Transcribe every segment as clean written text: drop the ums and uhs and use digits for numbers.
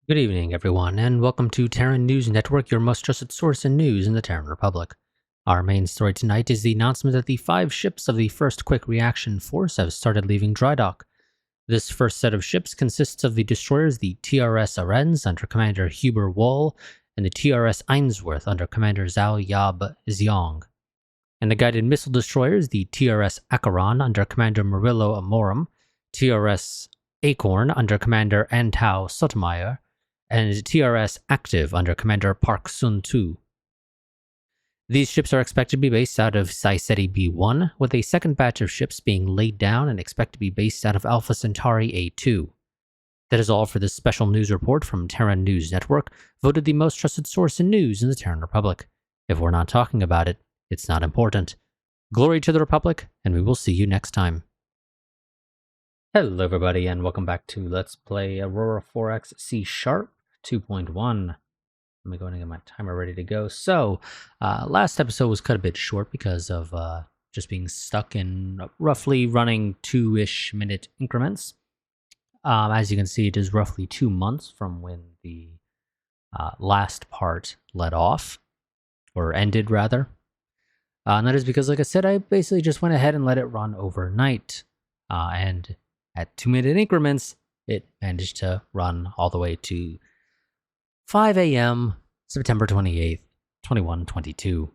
Good evening, everyone, and welcome to Terran News Network, your most trusted source in news in the Terran Republic. Our main story tonight is the announcement that the 5 ships of the First Quick Reaction Force have started leaving dry dock. This first set of ships consists of the destroyers the TRS Arens under Commander Huber Wall and the TRS Ainsworth under Commander Zhao Yab Xiong, and the guided missile destroyers the TRS Acheron under Commander Murillo Amorum, TRS Acorn under Commander Antao Sotomayor, and TRS Active under Commander Park Sun-tu. These ships are expected to be based out of Saiseti B1, with a second batch of ships being laid down and expect to be based out of Alpha Centauri A2. That is all for this special news report from Terran News Network, voted the most trusted source in news in the Terran Republic. If we're not talking about it, it's not important. Glory to the Republic, and we will see you next time. Hello everybody, and welcome back to Let's Play Aurora 4X C# 2.1. Let me go and get my timer ready to go. So, last episode was cut a bit short because of just being stuck in roughly running 2-ish minute increments. As you can see, it is roughly 2 months from when the last part let off, or ended rather. And that is because, like I said, I basically just went ahead and let it run overnight. And at 2-minute increments, it managed to run all the way to 5 a.m. September 28th, 2122.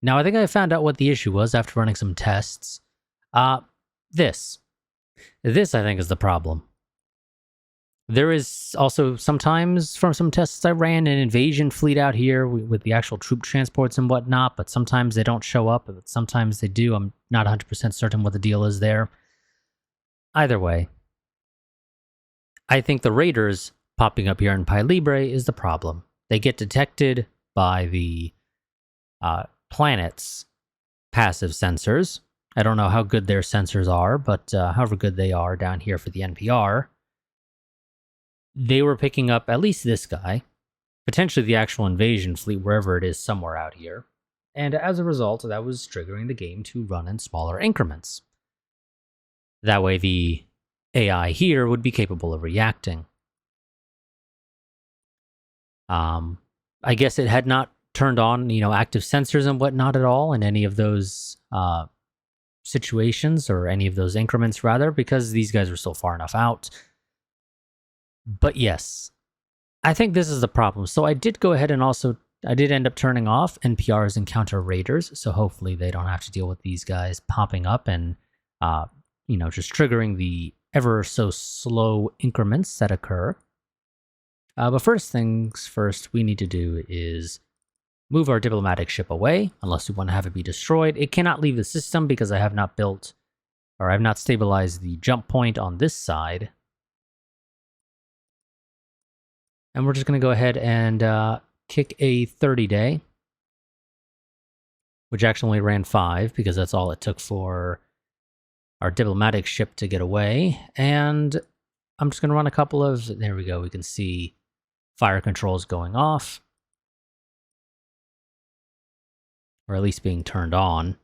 Now, I think I found out what the issue was after running some tests. This I think is the problem. There is also sometimes, from some tests I ran, an invasion fleet out here with the actual troop transports and whatnot, but sometimes they don't show up, but sometimes they do. I'm not 100% certain what the deal is there. Either way, I think the raiders popping up here in Pi Libre is the problem. They get detected by the planet's passive sensors. I don't know how good their sensors are, but however good they are down here for the NPR, they were picking up at least this guy, potentially the actual invasion fleet, wherever it is, somewhere out here. And as a result, that was triggering the game to run in smaller increments. That way the AI here would be capable of reacting. I guess it had not turned on, active sensors and whatnot at all in any of those situations, or any of those increments rather, because these guys were still far enough out. But yes, I think this is the problem. So I did go ahead and I did end up turning off NPRs and counter raiders, so hopefully they don't have to deal with these guys popping up and, just triggering the ever so slow increments that occur. But first things first, we need to do is move our diplomatic ship away, unless we want to have it be destroyed. It cannot leave the system because I have not built, or I have not stabilized the jump point on this side. And we're just going to go ahead and kick a 30-day, which actually only ran 5 because that's all it took for our diplomatic ship to get away. And I'm just going to run a couple of, there we go, we can see fire controls going off, or at least being turned on.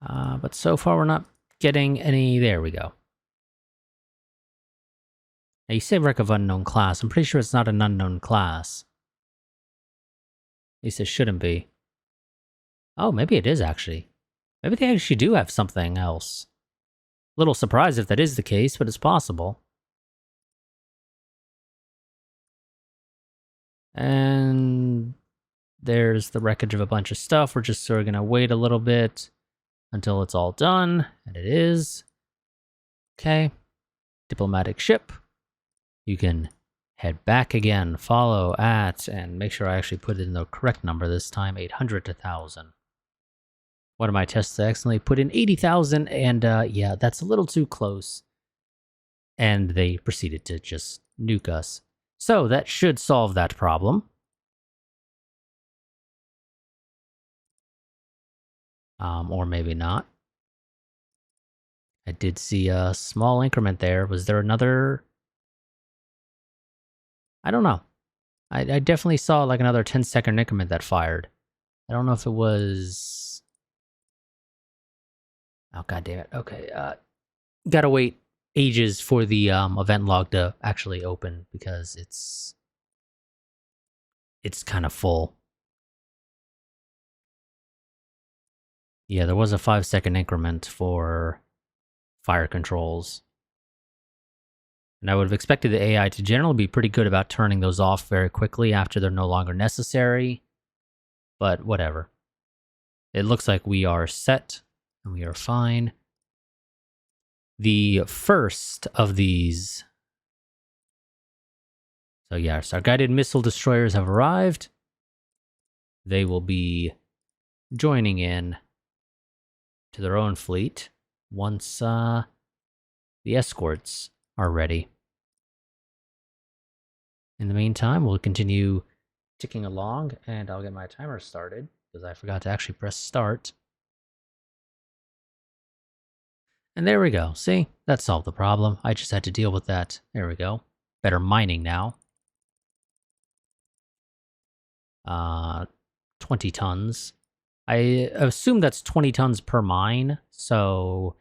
But so far we're not getting any, there we go. Now you say wreck of unknown class, I'm pretty sure it's not an unknown class. At least it shouldn't be. Oh, maybe it is actually. Maybe they actually do have something else. Little surprised if that is the case, but it's possible. And there's the wreckage of a bunch of stuff. We're just sort of going to wait a little bit until it's all done, and it is. Okay. Diplomatic ship. You can head back again, follow at, and make sure I actually put it in the correct number this time, 800 to 1,000. One of my tests I accidentally put in 80,000, and yeah, that's a little too close. And they proceeded to just nuke us. So that should solve that problem. Or maybe not. I did see a small increment there. Was there another? I don't know. I definitely saw like another 10-second increment that fired. I don't know if it was Oh, god damn it. Okay, gotta wait ages for the event log to actually open because it's kind of full. Yeah, there was a 5-second increment for fire controls. And I would have expected the AI to generally be pretty good about turning those off very quickly after they're no longer necessary. But whatever. It looks like we are set and we are fine. The first of these... So yes, our guided missile destroyers have arrived. They will be joining in to their own fleet once the escorts are ready. In the meantime, we'll continue ticking along, and I'll get my timer started, because I forgot to actually press start. And there we go. See? That solved the problem. I just had to deal with that. There we go. Better mining now. 20 tons. I assume that's 20 tons per mine, so...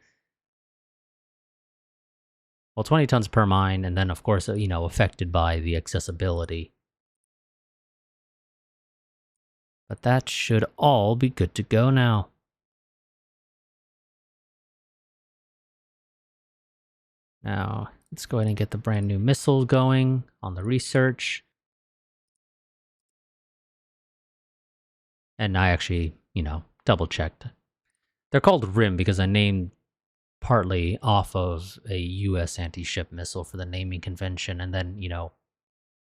Well, 20 tons per mine, and then, of course, you know, affected by the accessibility. But that should all be good to go now. Now, let's go ahead and get the brand new missile going on the research. And I actually, you know, double-checked. They're called RIM because I named partly off of a US anti-ship missile for the naming convention, and then, you know,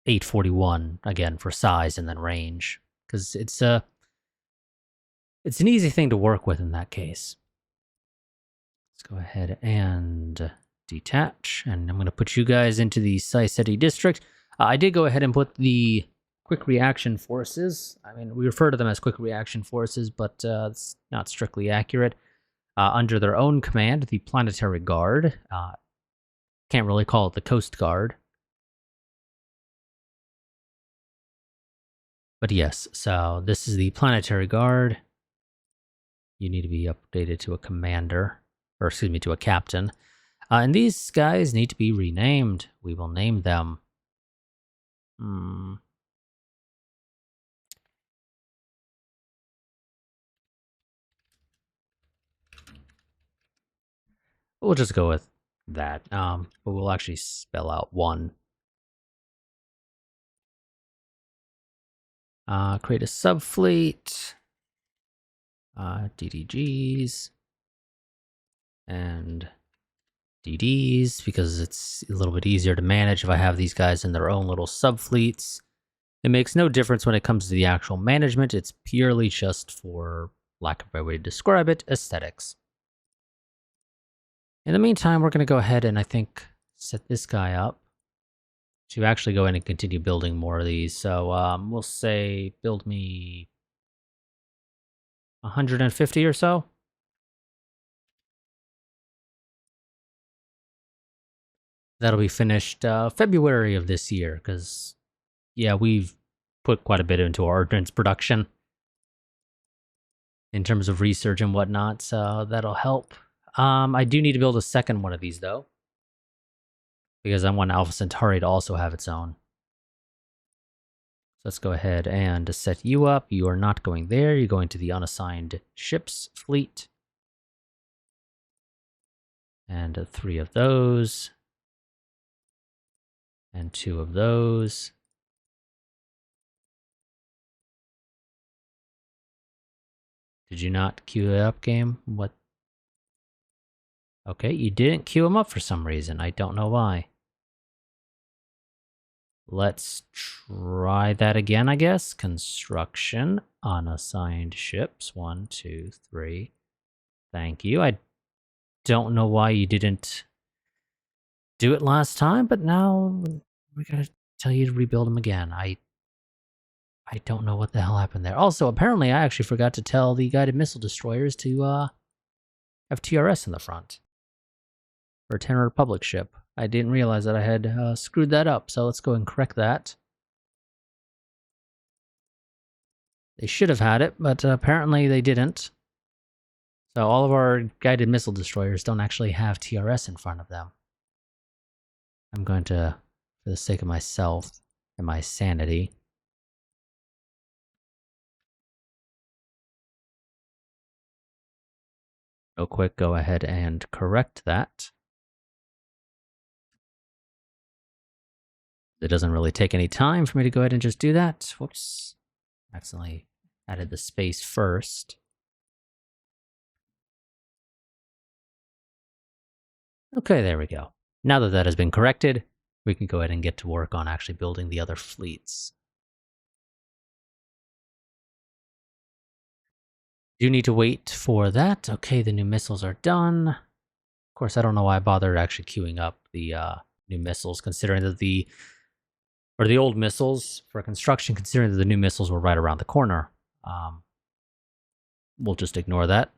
841, again, for size and then range. Because it's an easy thing to work with in that case. Let's go ahead and detach, and I'm going to put you guys into the Sai-Seti district. I did go ahead and put the quick reaction forces. I mean, we refer to them as quick reaction forces, but it's not strictly accurate. Under their own command, the Planetary Guard. Can't really call it the Coast Guard. But yes, so this is the Planetary Guard. You need to be updated to a commander, or excuse me, to a captain. And these guys need to be renamed. We will name them. We'll just go with that. But we'll actually spell out one. Create a subfleet. DDGs. And DDs, because it's a little bit easier to manage if I have these guys in their own little subfleets. It makes no difference when it comes to the actual management. It's purely just for, lack of a better way to describe it, aesthetics. In the meantime, we're going to go ahead and I think set this guy up to actually go in and continue building more of these. So we'll say build me 150 or so. That'll be finished February of this year, because, yeah, we've put quite a bit into our ordnance production in terms of research and whatnot, so that'll help. I do need to build a second one of these, though, because I want Alpha Centauri to also have its own. So let's go ahead and set you up. You are not going there. You're going to the unassigned ships fleet. And 3 of those. And 2 of those. Did you not queue it up, game? What? Okay, you didn't queue them up for some reason. I don't know why. Let's try that again, I guess. Construction, unassigned ships. 1, 2, 3. Thank you. I don't know why you didn't do it last time, but now we gotta tell you to rebuild them again. I don't know what the hell happened there. Also, apparently I actually forgot to tell the guided missile destroyers to have TRS in the front. For a Terran Republic ship. I didn't realize that I had screwed that up, so let's go and correct that. They should have had it, but apparently they didn't. So all of our guided missile destroyers don't actually have TRS in front of them. I'm going to, for the sake of myself and my sanity, go ahead and correct that. It doesn't really take any time for me to go ahead and just do that. Whoops. Accidentally added the space first. Okay, there we go. Now that that has been corrected, we can go ahead and get to work on actually building the other fleets. Do need to wait for that. Okay, the new missiles are done. Of course, I don't know why I bothered actually queuing up the new missiles, considering that the old missiles for construction, considering that the new missiles were right around the corner. We'll just ignore that.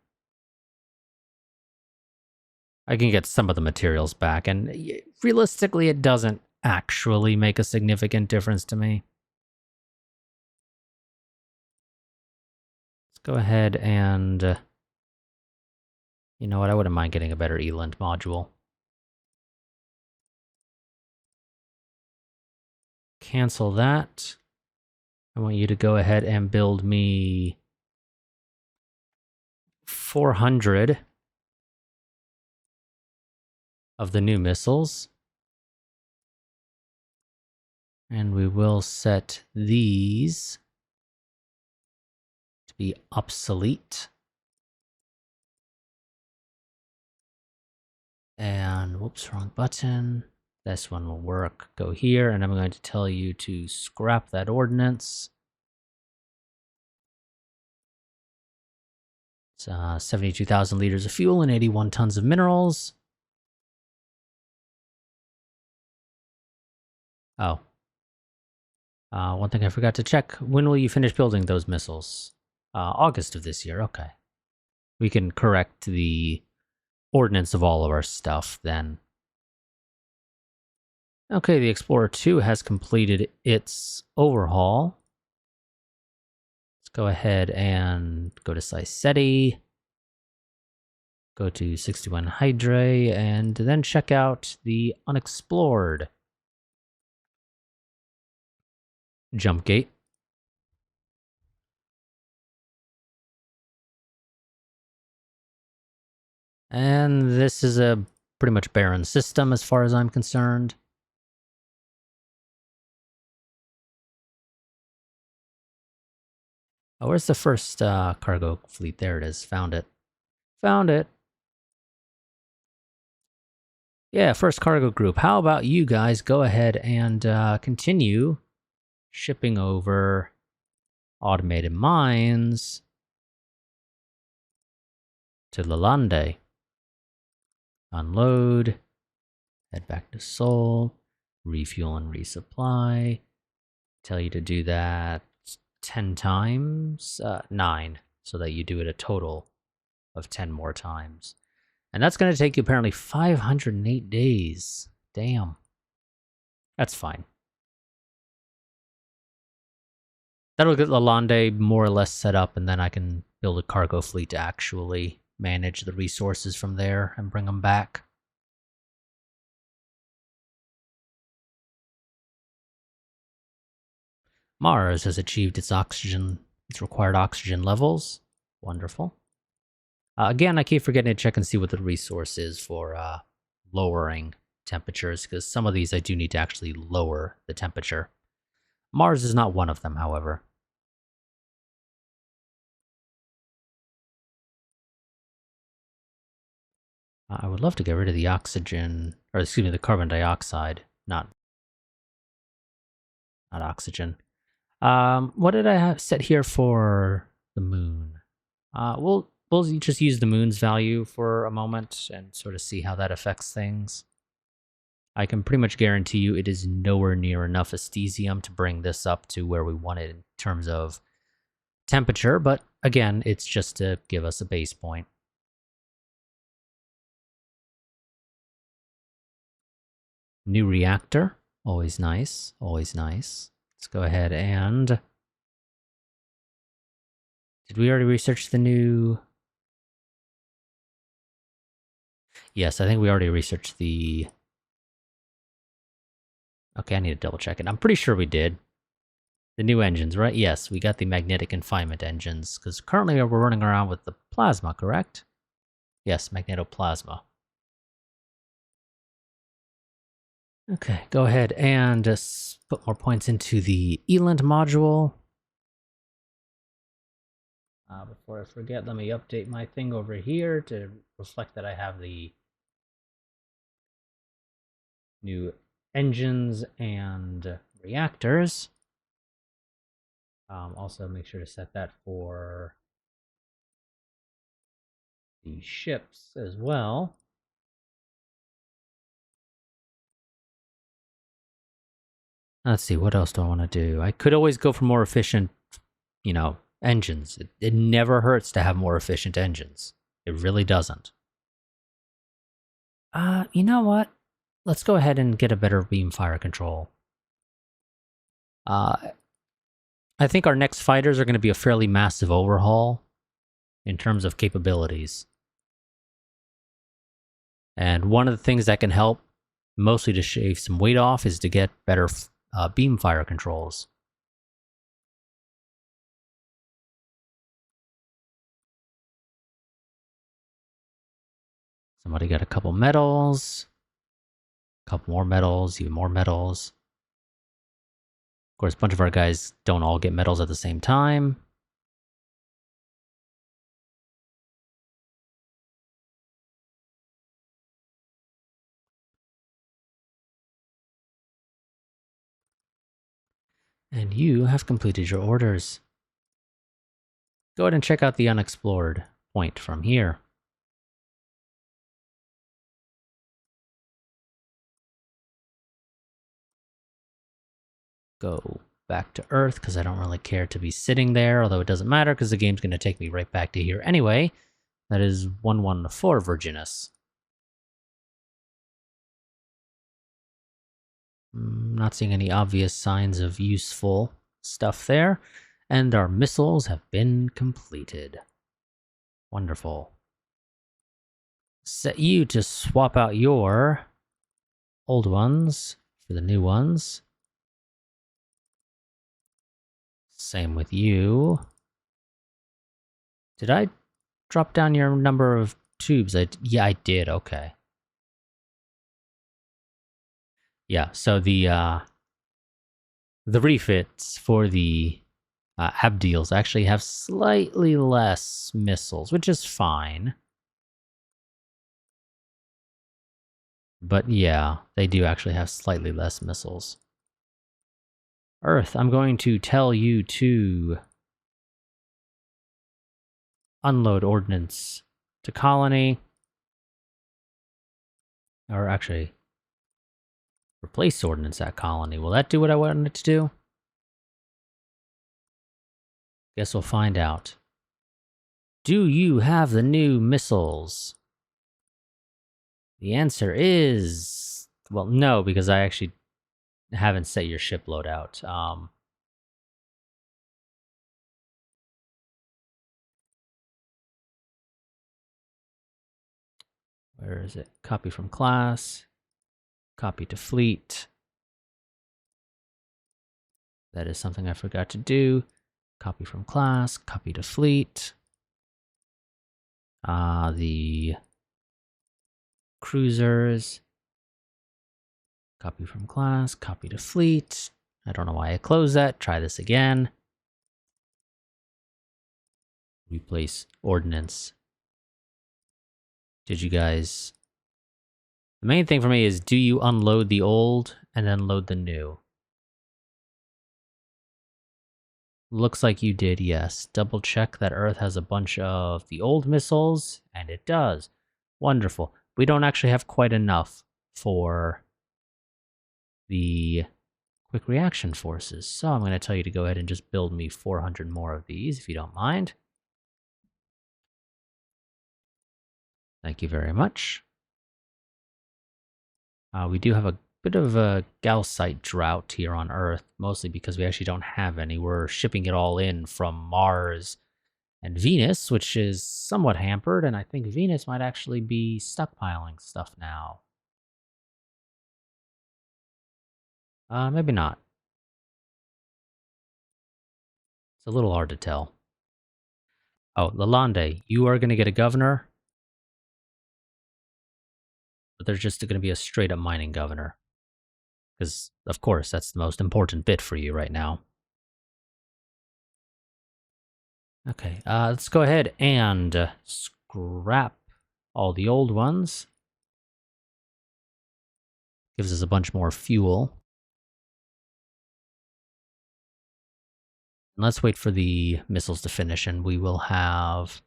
I can get some of the materials back, and realistically, it doesn't actually make a significant difference to me. Let's go ahead and... you know what, I wouldn't mind getting a better Eland module. Cancel that. I want you to go ahead and build me 400 of the new missiles. And we will set these to be obsolete. And whoops, wrong button. This one will work. Go here, and I'm going to tell you to scrap that ordnance. It's 72,000 liters of fuel and 81 tons of minerals. Oh. One thing I forgot to check. When will you finish building those missiles? August of this year. Okay. We can correct the ordnance of all of our stuff then. Okay, the Explorer 2 has completed its overhaul. Let's go ahead and go to Siceti. Go to 61 Hydra, and then check out the unexplored jump gate. And this is a pretty much barren system as far as I'm concerned. Oh, where's the first cargo fleet? There it is. Found it. Found it. Yeah, first cargo group. How about you guys go ahead and continue shipping over automated mines to Lalande. Unload. Head back to Seoul. Refuel and resupply. Tell you to do that 10 times? 9. So that you do it a total of 10 more times. And that's going to take you apparently 508 days. Damn. That's fine. That'll get Lalande more or less set up, and then I can build a cargo fleet to actually manage the resources from there and bring them back. Mars has achieved its required oxygen levels. Wonderful. Again, I keep forgetting to check and see what the resource is for lowering temperatures, because some of these I do need to actually lower the temperature. Mars is not one of them, however. I would love to get rid of the oxygen, or excuse me, the carbon dioxide, not oxygen. What did I have set here for the moon? We'll just use the moon's value for a moment and sort of see how that affects things. I can pretty much guarantee you it is nowhere near enough astesium to bring this up to where we want it in terms of temperature, but again, it's just to give us a base point. New reactor, always nice, always nice. Let's go ahead and... Did we already research the new Yes, I think we already researched the... Okay, I need to double check it. I'm pretty sure we did. The new engines, right? Yes, we got the magnetic confinement engines, because currently we're running around with the plasma, correct? Yes, magnetoplasma. Okay, go ahead and just put more points into the ELINT module. Before I forget, let me update my thing over here to reflect that I have the new engines and reactors. Also, make sure to set that for the ships as well. Let's see, what else do I want to do? I could always go for more efficient, engines. It never hurts to have more efficient engines. It really doesn't. You know what? Let's go ahead and get a better beam fire control. I think our next fighters are going to be a fairly massive overhaul in terms of capabilities. And one of the things that can help, mostly to shave some weight off, is to get better beam fire controls. Somebody got a couple medals, a couple more medals, even more medals. Of course, a bunch of our guys don't all get medals at the same time. And you have completed your orders. Go ahead and check out the unexplored point from here. Go back to Earth, because I don't really care to be sitting there, although it doesn't matter, because the game's going to take me right back to here anyway. That is 114 Virginus. Not seeing any obvious signs of useful stuff there. And our missiles have been completed. Wonderful. Set you to swap out your old ones for the new ones. Same with you. Did I drop down your number of tubes? Yeah, I did. Okay. Yeah, so the refits for the Abdeals actually have slightly less missiles, which is fine. But yeah, they do actually have slightly less missiles. Earth, I'm going to tell you to unload ordnance to colony. Or actually, replace ordnance at colony. Will that do what I wanted it to do? Guess we'll find out. Do you have the new missiles? The answer is... well, no, because I actually haven't set your ship loadout. Where is it? Copy from class. Copy to fleet. That is something I forgot to do. Copy from class. Copy to fleet. The cruisers. Copy from class. Copy to fleet. I don't know why I closed that. Try this again. Replace ordnance. Did you guys... the main thing for me is, do you unload the old and then load the new? Looks like you did, yes. Double check that Earth has a bunch of the old missiles, and it does. Wonderful. We don't actually have quite enough for the quick reaction forces, so I'm going to tell you to go ahead and just build me 400 more of these, if you don't mind. Thank you very much. We do have a bit of a Gaussite drought here on Earth, mostly because we actually don't have any. We're shipping it all in from Mars And Venus, which is somewhat hampered, and I think Venus might actually be stockpiling stuff now. Maybe not. It's a little hard to tell. Oh, Lalande, you are going to get a governor, but there's just going to be a straight up mining governor. Because, of course, that's the most important bit for you right now. Okay, let's go ahead and scrap all the old ones. Gives us a bunch more fuel. And let's wait for the missiles to finish, and we will have...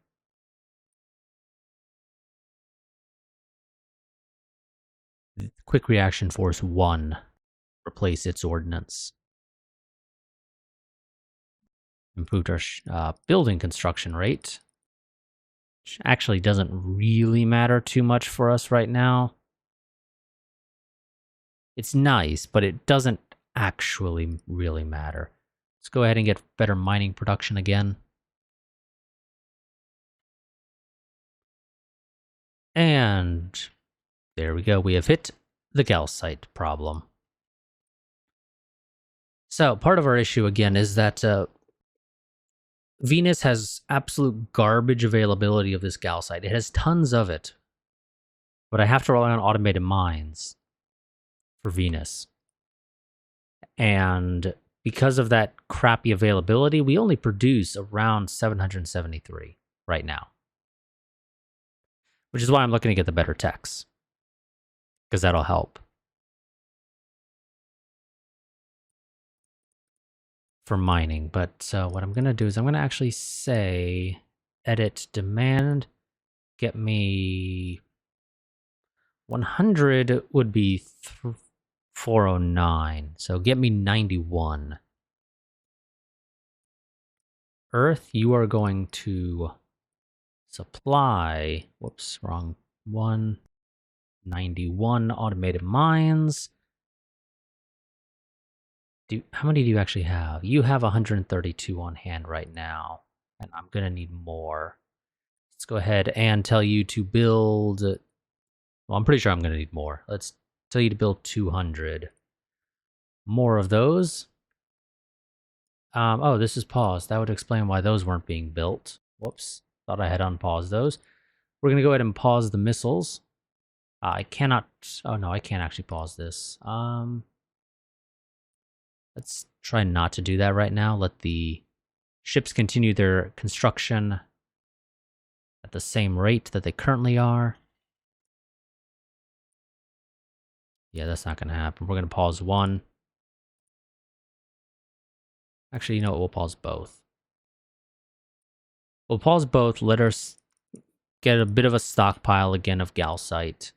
Quick Reaction Force 1 replace its ordnance. Improved our building construction rate, which actually doesn't really matter too much for us right now. It's nice, but it doesn't actually really matter. Let's go ahead and get better mining production again. And there we go. We have hit the calcite problem. So part of our issue again is that Venus has absolute garbage availability of this calcite. It has tons of it, but I have to rely on automated mines for Venus. And because of that crappy availability, we only produce around 773 right now. Which is why I'm looking to get the better techs, because that'll help. For mining, but what I'm going to do is I'm going to actually say edit demand, get me 100 would be 409, so get me 91. Earth, you are going to supply, whoops, wrong one, 91 automated mines. How many do you actually have? You have 132 on hand right now, and I'm going to need more. Let's go ahead and tell you to build... Well, I'm pretty sure I'm going to need more. Let's tell you to build 200. More of those. Oh, this is paused. That would explain why those weren't being built. Whoops. Thought I had unpaused those. We're going to go ahead and pause the missiles. I cannot... Oh, no, I can't actually pause this. Let's try not to do that right now. Let the ships continue their construction at the same rate that they currently are. Yeah, that's not going to happen. We're going to pause one. Actually, you know what? We'll pause both. We'll pause both. Let us get a bit of a stockpile again of calcite.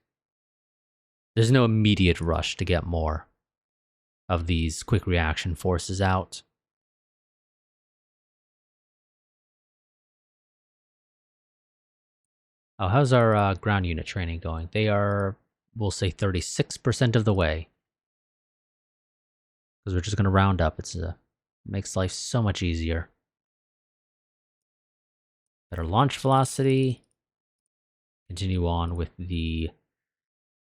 There's no immediate rush to get more of these quick reaction forces out. Oh, how's our ground unit training going? They are, we'll say, 36% of the way. Because we're just going to round up. It makes life so much easier. Better launch velocity. Continue on with the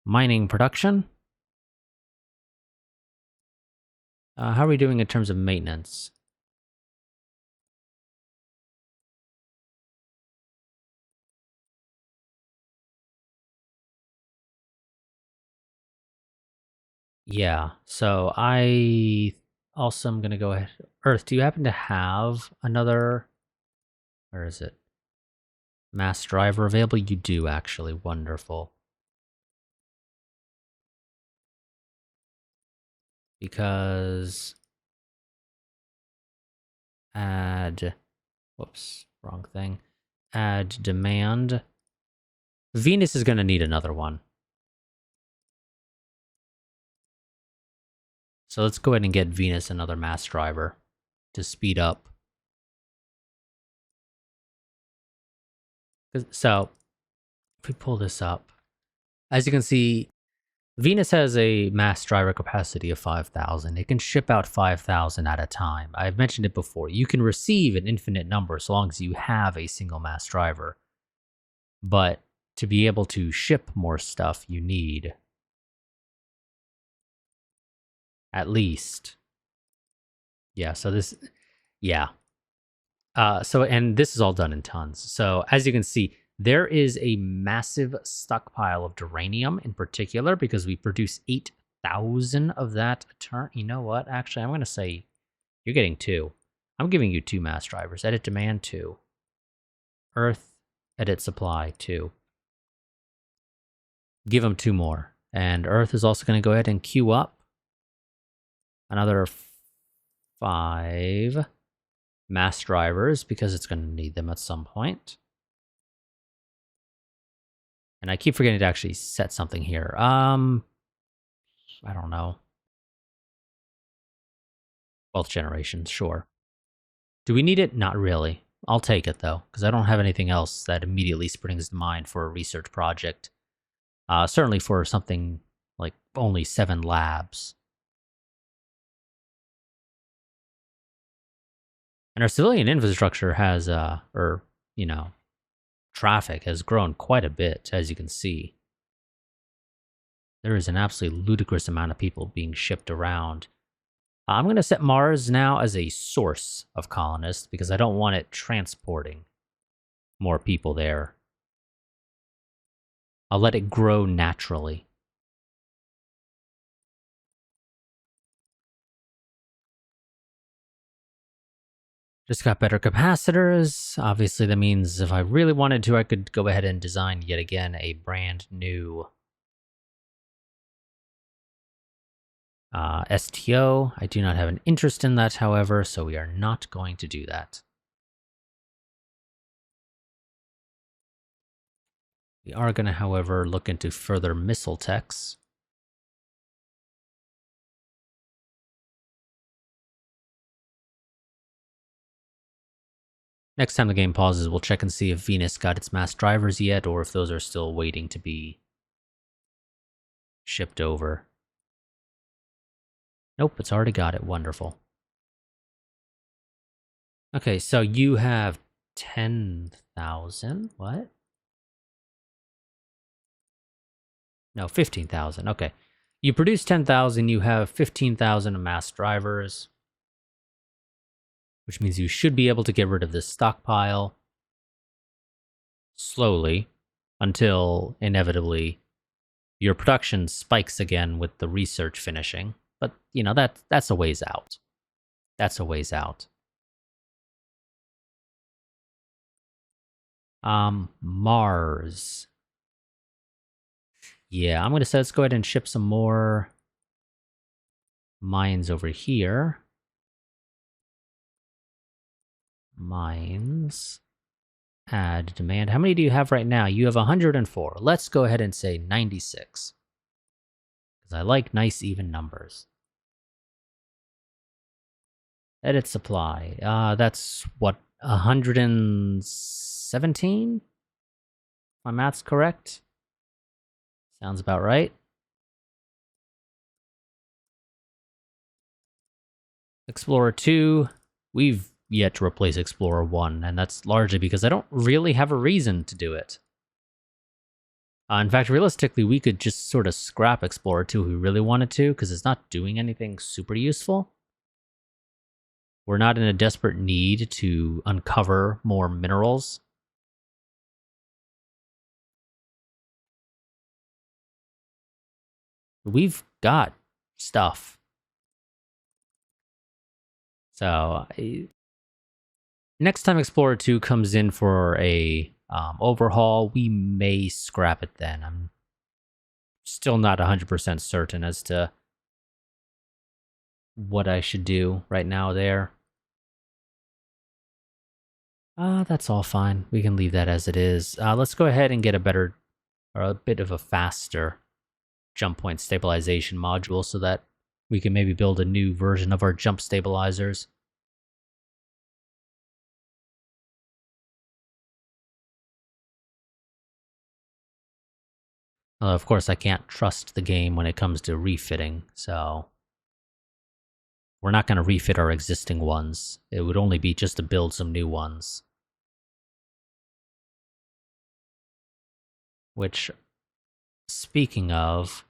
mining production. How are we doing in terms of maintenance? Yeah, so I also am going to go ahead. Earth, do you happen to have another... Where is it? Mass driver available? You do, actually. Wonderful. Because... Add... Whoops, wrong thing. Add demand. Venus is going to need another one. So let's go ahead and get Venus another mass driver to speed up. So, if we pull this up, as you can see, Venus has a mass driver capacity of 5,000. It can ship out 5,000 at a time. I've mentioned it before. You can receive an infinite number so long as you have a single mass driver. But to be able to ship more stuff, you need at least. Yeah, so this, yeah. And this is all done in tons. So as you can see, there is a massive stockpile of duranium in particular because we produce 8,000 of that a turn. You know what? Actually, I'm going to say you're getting 2. I'm giving you 2 mass drivers. Edit demand 2. Earth, edit supply 2. Give them 2 more. And Earth is also going to go ahead and queue up another 5 mass drivers because it's going to need them at some point. And I keep forgetting to actually set something here. I don't know. Both generations, sure. Do we need it? Not really. I'll take it, though, because I don't have anything else that immediately springs to mind for a research project. Certainly for something like only 7 labs. And our civilian infrastructure has, traffic has grown quite a bit, as you can see. There is an absolutely ludicrous amount of people being shipped around. I'm going to set Mars now as a source of colonists because I don't want it transporting more people there. I'll let it grow naturally. Just got better capacitors. Obviously, that means if I really wanted to, I could go ahead and design yet again a brand new STO. I do not have an interest in that, however, so we are not going to do that. We are going to, however, look into further missile techs. Next time the game pauses, we'll check and see if Venus got its mass drivers yet, or if those are still waiting to be shipped over. Nope, it's already got it. Wonderful. Okay, so you have 10,000. What? No, 15,000. Okay. You produce 10,000, you have 15,000 mass drivers, which means you should be able to get rid of this stockpile slowly until inevitably your production spikes again with the research finishing. But, that's a ways out. That's a ways out. Mars. Yeah, I'm going to say let's go ahead and ship some more mines over here. Mines. Add demand. How many do you have right now? You have 104. Let's go ahead and say 96. Because I like nice even numbers. Edit supply. That's what, 117? My math's correct? Sounds about right. Explorer 2. We've yet to replace Explorer 1, and that's largely because I don't really have a reason to do it. In fact, realistically, we could just sort of scrap Explorer 2 if we really wanted to, because it's not doing anything super useful. We're not in a desperate need to uncover more minerals. We've got stuff. So, next time Explorer 2 comes in for a overhaul, we may scrap it then. I'm still not 100% certain as to what I should do right now there. That's all fine. We can leave that as it is. Let's go ahead and get a bit of a faster jump point stabilization module so that we can maybe build a new version of our jump stabilizers. Of course, I can't trust the game when it comes to refitting, so we're not going to refit our existing ones. It would only be just to build some new ones. Which, speaking of,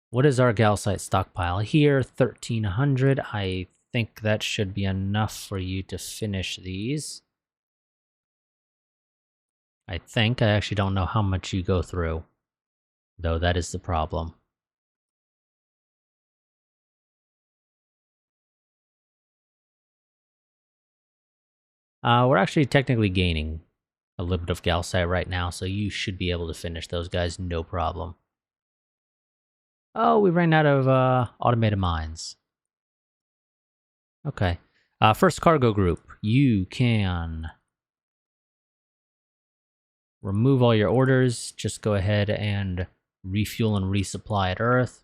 what is our Galsite stockpile here? 1,300. I think that should be enough for you to finish these. I think. I actually don't know how much you go through, though that is the problem. We're actually technically gaining a little bit of Galsite right now, so you should be able to finish those guys no problem. Oh, we ran out of automated mines. Okay. First cargo group, you can remove all your orders. Just go ahead and refuel and resupply at Earth.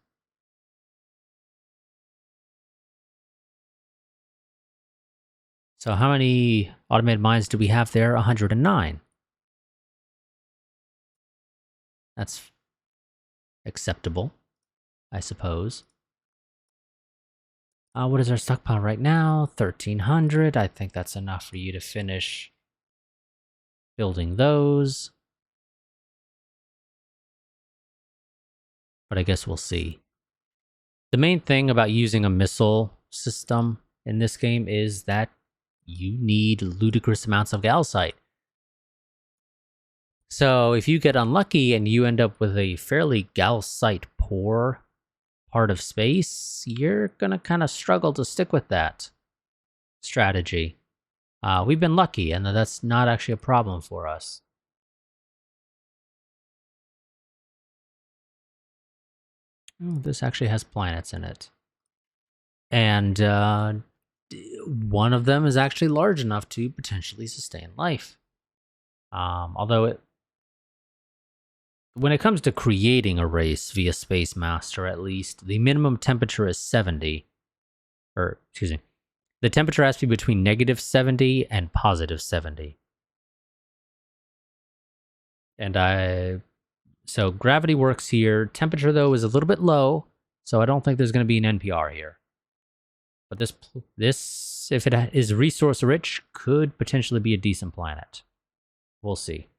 So how many automated mines do we have there? 109. That's acceptable, I suppose. What is our stockpile right now? 1,300. I think that's enough for you to finish building those. But I guess we'll see. The main thing about using a missile system in this game is that you need ludicrous amounts of Galsite. So if you get unlucky and you end up with a fairly Galsite poor part of space, you're gonna kind of struggle to stick with that strategy. We've been lucky, and that's not actually a problem for us. Oh, this actually has planets in it. And one of them is actually large enough to potentially sustain life. Although when it comes to creating a race via Space Master, at least, the minimum temperature is 70. Or, excuse me. The temperature has to be between -70 and +70. And so gravity works here. Temperature, though, is a little bit low, so I don't think there's going to be an NPR here. But this, if it is resource rich, could potentially be a decent planet. We'll see.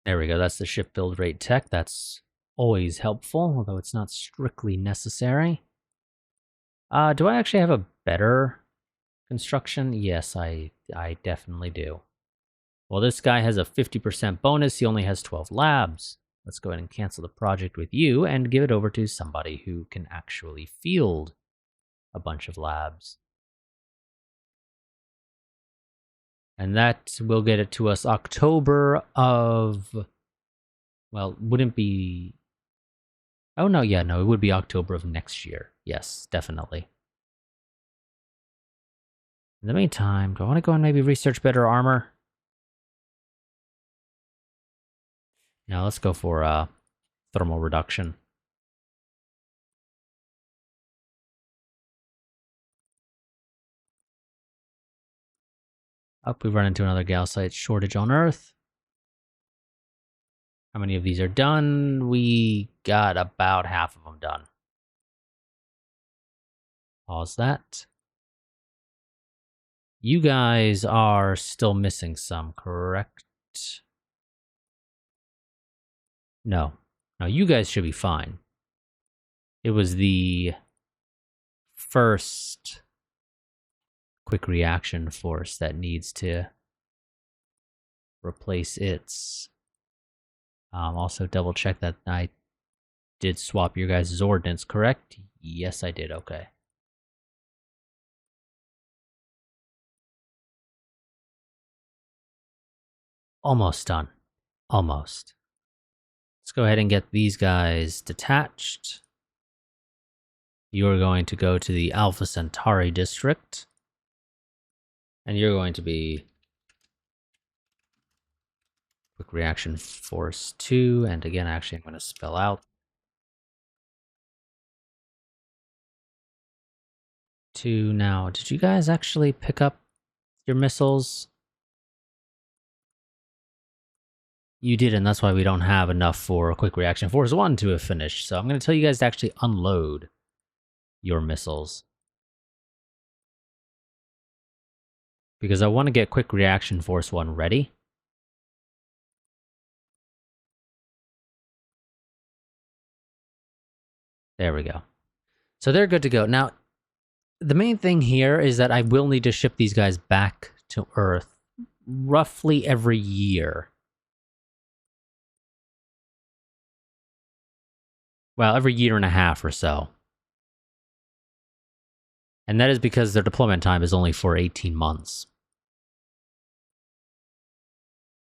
There we go. That's the ship build rate tech. That's always helpful, although it's not strictly necessary. Do I actually have a better construction? Yes, I definitely do. Well, this guy has a 50% bonus. He only has 12 labs. Let's go ahead and cancel the project with you and give it over to somebody who can actually field a bunch of labs. And that will get it to us October of... Well, wouldn't be... Oh, no, yeah, no, it would be October of next year. Yes, definitely. In the meantime, do I want to go and maybe research better armor? No, let's go for thermal reduction. Up, we run into another Galsite shortage on Earth. How many of these are done? We got about half of them done. Pause that. You guys are still missing some, correct? No. No, you guys should be fine. It was the first quick reaction force that needs to replace its. Also double check that I did swap your guys' ordnance, correct? Yes, I did. Okay. Almost done. Almost. Let's go ahead and get these guys detached. You're going to go to the Alpha Centauri district. And you're going to be quick reaction force 2. And again, actually, I'm going to spell out 2 now. Did you guys actually pick up your missiles? You did, and that's why we don't have enough for Quick Reaction Force 1 to have finished. So I'm going to tell you guys to actually unload your missiles. Because I want to get Quick Reaction Force 1 ready. There we go. So they're good to go. Now, the main thing here is that I will need to ship these guys back to Earth roughly every year. Well, every year and a half or so. And that is because their deployment time is only for 18 months.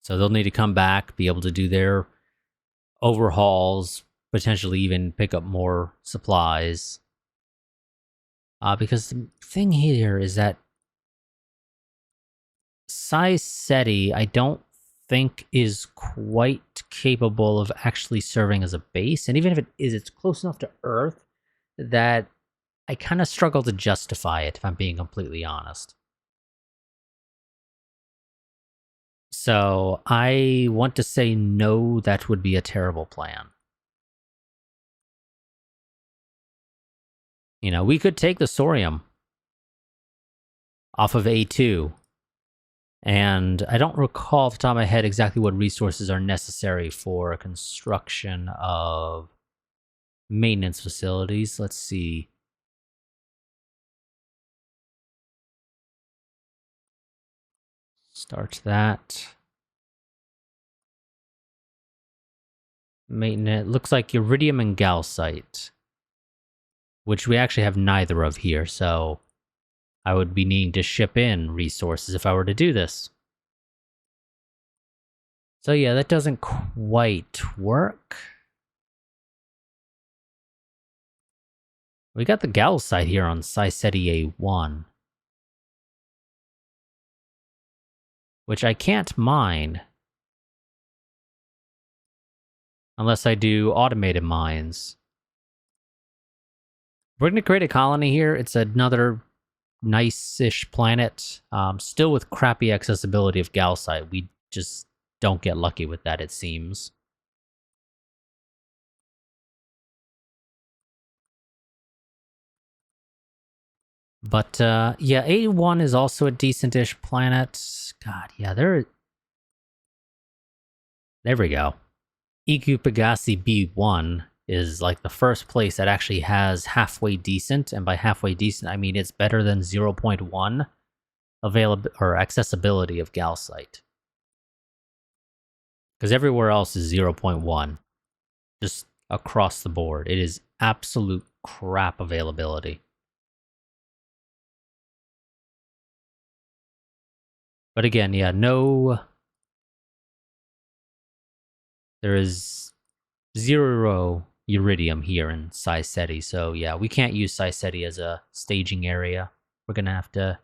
So they'll need to come back, be able to do their overhauls, potentially even pick up more supplies. Because the thing here is that SciSeti, I don't think is quite capable of actually serving as a base. And even if it is, it's close enough to Earth that I kind of struggle to justify it, if I'm being completely honest. So I want to say no, that would be a terrible plan. You know, we could take the Sorium off of A2. And I don't recall off the top of my head exactly what resources are necessary for construction of maintenance facilities. Let's see. Start that. Maintenance. Looks like iridium and calcite, which we actually have neither of here, so I would be needing to ship in resources if I were to do this. So yeah, that doesn't quite work. We got the calcite here on SciSeti A1, which I can't mine unless I do automated mines. We're going to create a colony here. It's another nice-ish planet, still with crappy accessibility of calcite. We just don't get lucky with that, it seems. But yeah, A1 is also a decent-ish planet. God, yeah, there we go. EQ Pegasi B1 is like the first place that actually has halfway decent, and by halfway decent, I mean it's better than 0.1 available or accessibility of calcite. Because everywhere else is 0.1, just across the board. It is absolute crap availability. But again, yeah, no... There is 0 iridium here in SciSeti, so yeah, we can't use SciSeti as a staging area. We're going to have to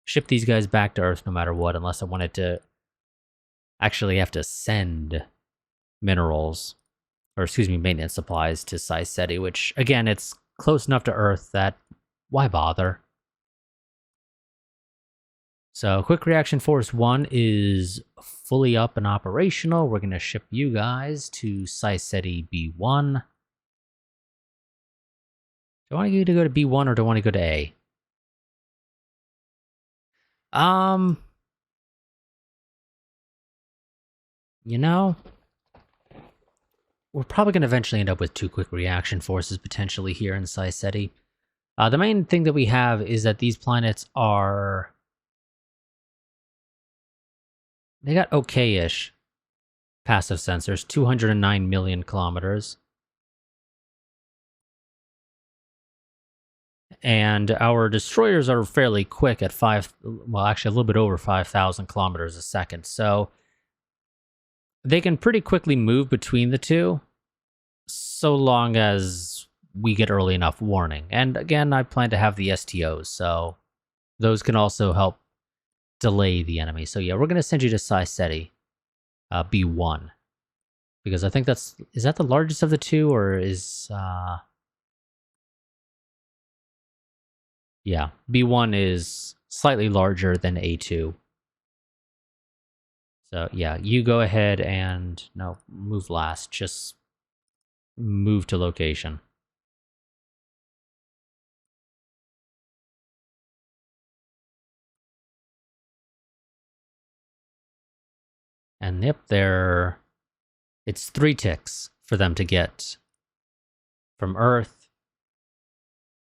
ship these guys back to Earth no matter what, unless I wanted to actually have to send minerals, or excuse me, maintenance supplies to SciSeti, which, again, it's close enough to Earth that why bother? So, Quick Reaction Force 1 is fully up and operational. We're going to ship you guys to SciSeti B1. Do I want you to go to B1 or do I want to go to A? You know, we're probably going to eventually end up with 2 Quick Reaction Forces potentially here in SciSeti. The main thing that we have is that these planets are... They got okay-ish passive sensors, 209 million kilometers. And our destroyers are fairly quick at well, actually a little bit over 5,000 kilometers a second. So they can pretty quickly move between the two, so long as we get early enough warning. And again, I plan to have the STOs, so those can also help delay the enemy. So yeah, we're going to send you to SciSeti B1. Because I think is that the largest of the two, or is... Yeah, B1 is slightly larger than A2. So yeah, you go ahead and, no, move last. Just move to location. And yep, it's 3 ticks for them to get from Earth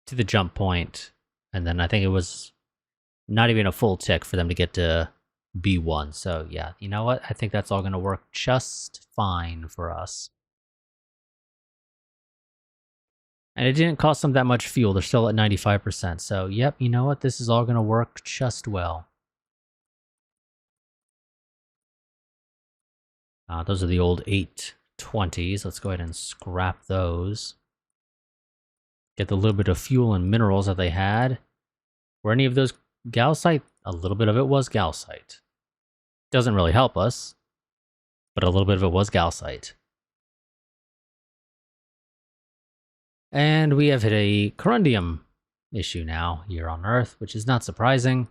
to the jump point, and then I think it was not even a full tick for them to get to B1. So yeah, you know what? I think that's all going to work just fine for us. And it didn't cost them that much fuel. They're still at 95%. So yep, you know what? This is all going to work just well. Those are the old 820s. Let's go ahead and scrap those. Get the little bit of fuel and minerals that they had. Were any of those calcite? A little bit of it was calcite. Doesn't really help us, but a little bit of it was calcite. And we have hit a corundium issue now here on Earth, which is not surprising,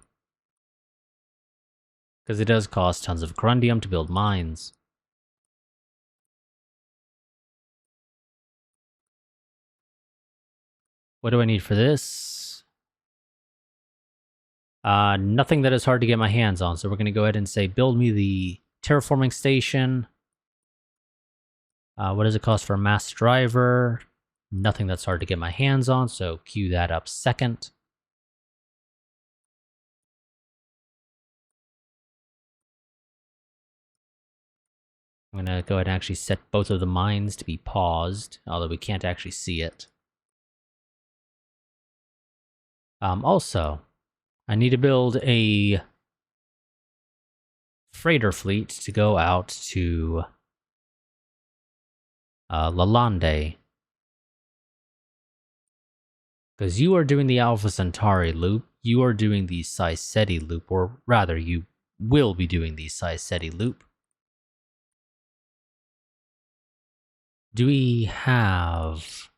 because it does cost tons of corundium to build mines. What do I need for this? Nothing that is hard to get my hands on, so we're going to go ahead and say, build me the terraforming station. What does it cost for a mass driver? Nothing that's hard to get my hands on, so queue that up second. I'm going to go ahead and actually set both of the mines to be paused, although we can't actually see it. Also, I need to build a freighter fleet to go out to Lalande. Because you are doing the Alpha Centauri loop, you are doing the Siceti loop, or rather, you will be doing the Siceti loop. Do we have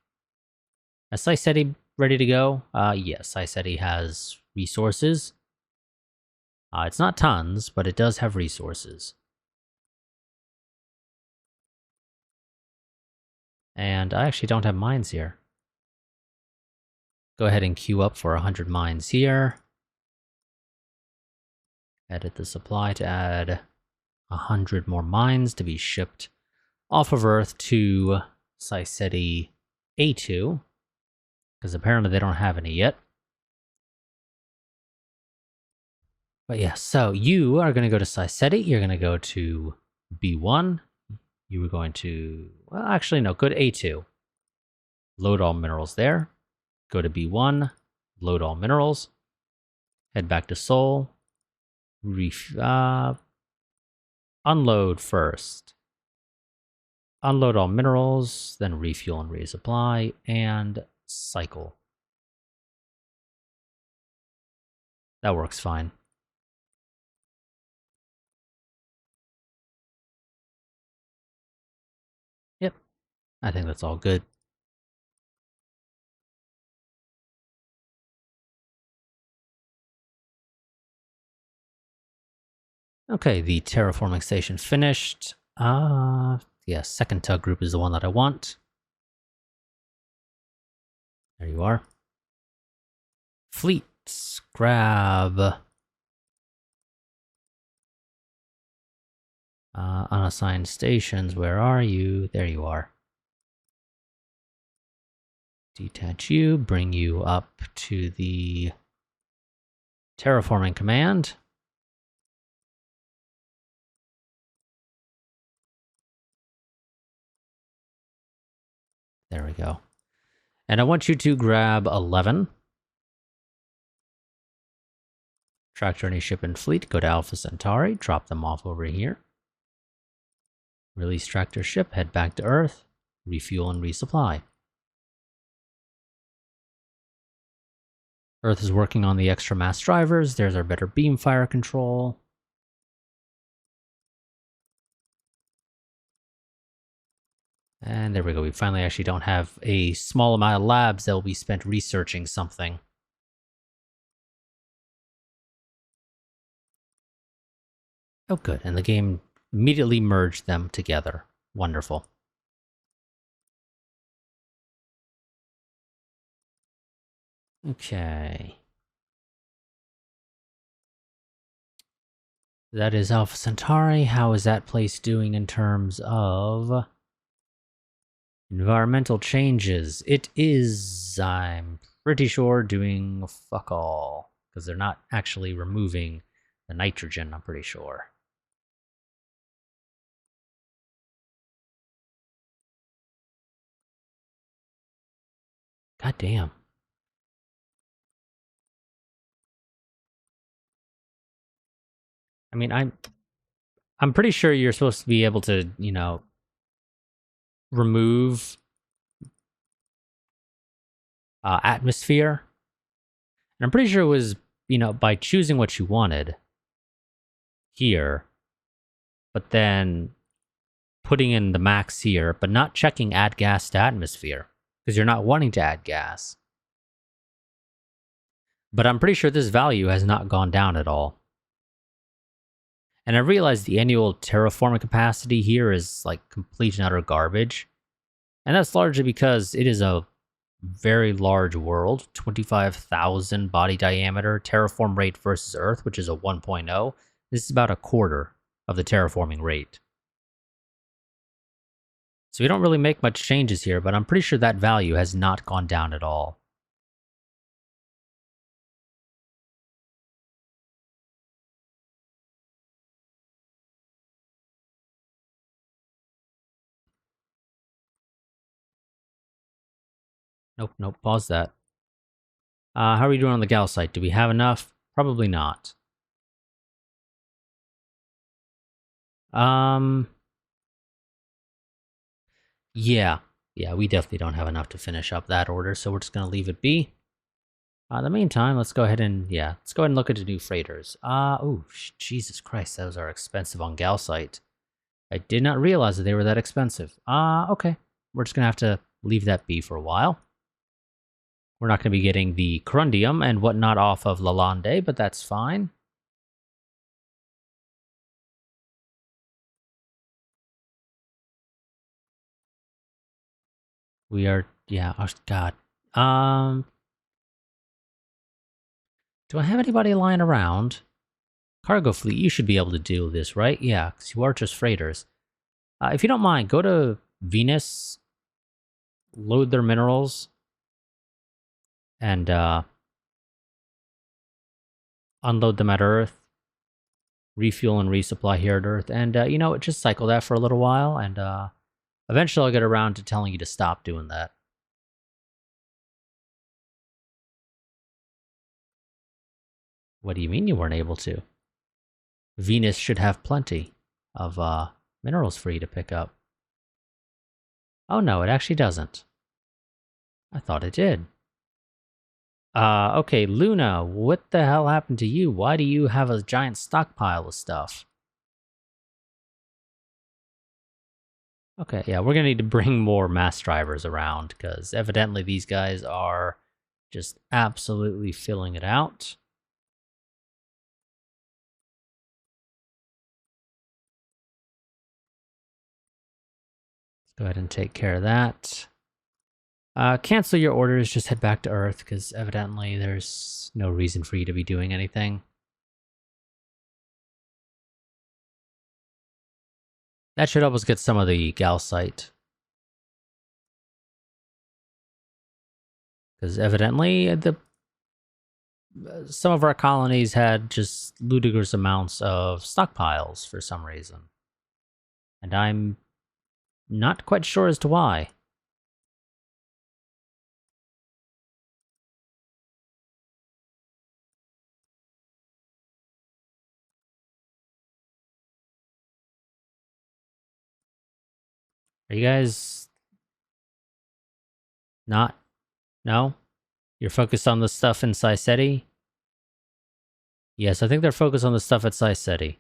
a Siceti ready to go? Yes, Siceti has resources. It's not tons, but it does have resources. And I actually don't have mines here. Go ahead and queue up for 100 mines here. Edit the supply to add 100 more mines to be shipped off of Earth to Siceti A2, because apparently they don't have any yet. But yeah, so you are going to go to Siceti, you're going to go to B1, you were going to, well, actually, no, go to A2. Load all minerals there. Go to B1, load all minerals. Head back to Seoul. Unload first. Unload all minerals, then refuel and resupply, and cycle. That works fine. Yep, I think that's all good. Okay, the terraforming station finished. Yeah, second tug group is the one that I want. There you are. Fleets, grab unassigned stations. Where are you? There you are. Detach you, bring you up to the terraforming command. There we go. And I want you to grab 11. Tractor any ship and fleet, go to Alpha Centauri, drop them off over here. Release tractor ship, head back to Earth, refuel and resupply. Earth is working on the extra mass drivers. There's our better beam fire control. And there we go. We finally actually don't have a small amount of labs that will be spent researching something. Oh, good. And the game immediately merged them together. Wonderful. Okay. That is Alpha Centauri. How is that place doing in terms of environmental changes? It is, I'm pretty sure, doing fuck all. Because they're not actually removing the nitrogen, I'm pretty sure. God damn. I mean, I'm pretty sure you're supposed to be able to, remove atmosphere. And I'm pretty sure it was, by choosing what you wanted here, but then putting in the max here, but not checking add gas to atmosphere because you're not wanting to add gas. But I'm pretty sure this value has not gone down at all. And I realize the annual terraforming capacity here is like complete and utter garbage. And that's largely because it is a very large world, 25,000 body diameter, terraform rate versus Earth, which is a 1.0. This is about a quarter of the terraforming rate. So we don't really make much changes here, but I'm pretty sure that value has not gone down at all. Nope, pause that. How are we doing on the gal site? Do we have enough? Probably not. Yeah, we definitely don't have enough to finish up that order, so we're just gonna leave it be. In the meantime, let's go ahead and look at the new freighters. Jesus Christ, those are expensive on gal site. I did not realize that they were that expensive. Okay, we're just gonna have to leave that be for a while. We're not gonna be getting the corundium and whatnot off of Lalande, but that's fine. We are, oh God. Do I have anybody lying around? Cargo fleet, you should be able to do this, right? Yeah, because you are just freighters. If you don't mind, go to Venus, load their minerals, and unload them at Earth, refuel and resupply here at Earth, and just cycle that for a little while, and eventually I'll get around to telling you to stop doing that. What do you mean you weren't able to? Venus should have plenty of minerals for you to pick up. Oh no, it actually doesn't. I thought it did. Okay, Luna, what the hell happened to you? Why do you have a giant stockpile of stuff? Okay, yeah, we're gonna need to bring more mass drivers around, because evidently these guys are just absolutely filling it out. Let's go ahead and take care of that. Cancel your orders, just head back to Earth, because evidently there's no reason for you to be doing anything. That should help us get some of the Galsite. Because evidently some of our colonies had just ludicrous amounts of stockpiles for some reason. And I'm not quite sure as to why. Are you guys not? No? You're focused on the stuff in Siceti? Yes, I think they're focused on the stuff at Siceti.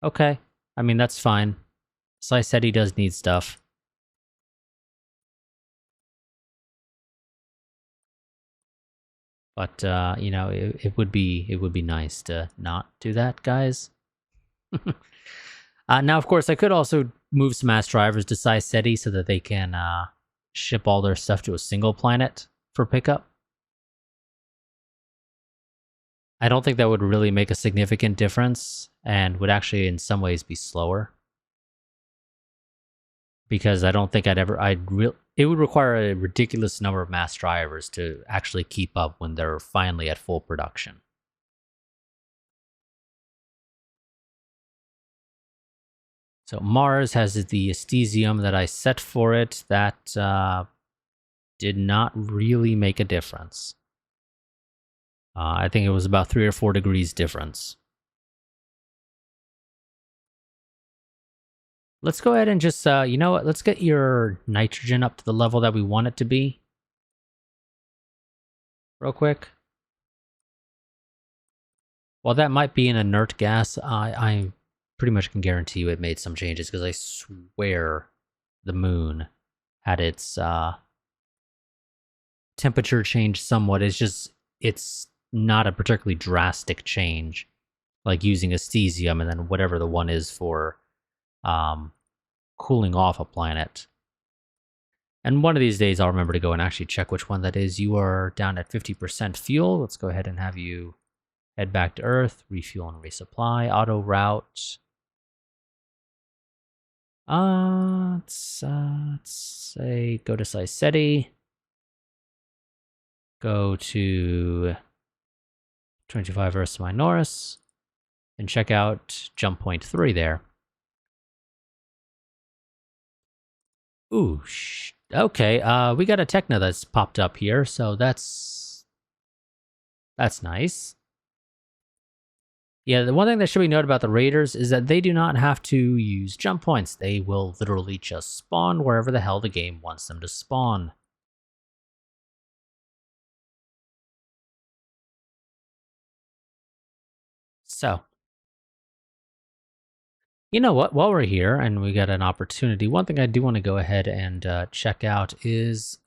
Okay. I mean, that's fine. Siceti does need stuff. But you know, it would be nice to not do that, guys. Now, of course, I could also move some mass drivers to Seti so that they can ship all their stuff to a single planet for pickup. I don't think that would really make a significant difference and would actually in some ways be slower. Because I don't think it would require a ridiculous number of mass drivers to actually keep up when they're finally at full production. So Mars has the Astesium that I set for it that did not really make a difference. I think it was about 3 or 4 degrees difference. Let's go ahead and just, you know what? Let's get your nitrogen up to the level that we want it to be. Real quick. While that might be an inert gas, I pretty much can guarantee you it made some changes because I swear the moon had its temperature change somewhat. It's not a particularly drastic change, like using Astesium and then whatever the one is for cooling off a planet. And one of these days I'll remember to go and actually check which one that is. You are down at 50% fuel. Let's go ahead and have you head back to Earth, refuel and resupply, auto route. Let's say go to Seti. Go to 25 Ursa Minoris and check out jump point 3 there. Ooh, okay. We got a Techna that's popped up here, so that's nice. Yeah, the one thing that should be noted about the Raiders is that they do not have to use jump points. They will literally just spawn wherever the hell the game wants them to spawn. So, you know what? While we're here and we got an opportunity, one thing I do want to go ahead and check out is,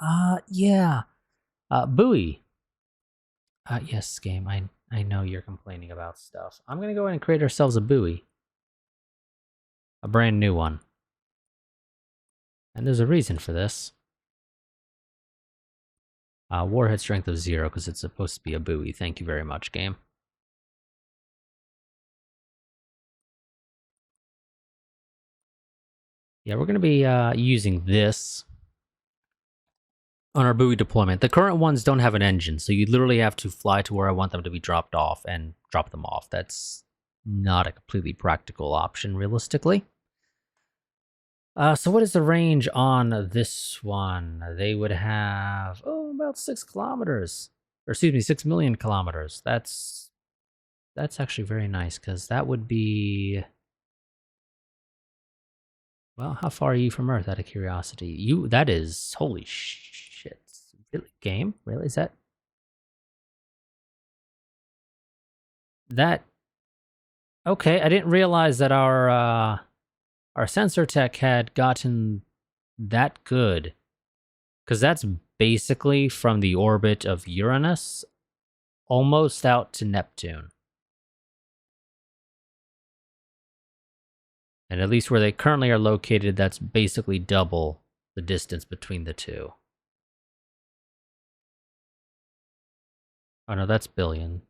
buoy. Yes, game. I know you're complaining about stuff. I'm gonna go ahead and create ourselves a buoy, a brand new one, and there's a reason for this. Warhead strength of 0 because it's supposed to be a buoy. Thank you very much, game. Yeah, we're going to be using this on our buoy deployment. The current ones don't have an engine, so you literally have to fly to where I want them to be dropped off and drop them off. That's not a completely practical option, realistically. So what is the range on this one? They would have, about 6 kilometers. Or excuse me, 6 million kilometers. That's actually very nice, because that would be... Well, how far are you from Earth, out of curiosity? That is, holy shit. Really? Game? Really? Is that... Okay, I didn't realize that our sensor tech had gotten that good. Because that's basically from the orbit of Uranus, almost out to Neptune. And at least where they currently are located, that's basically double the distance between the two. Oh no, that's billion.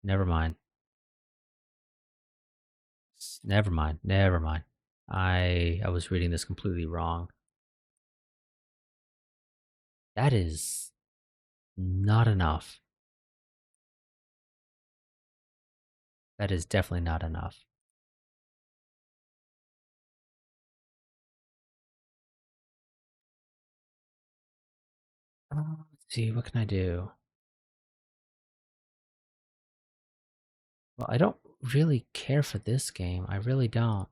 Never mind. Never mind. Never mind. I was reading this completely wrong. That is not enough. That is definitely not enough. Let's see, what can I do? Well, I don't really care for this game. I really don't.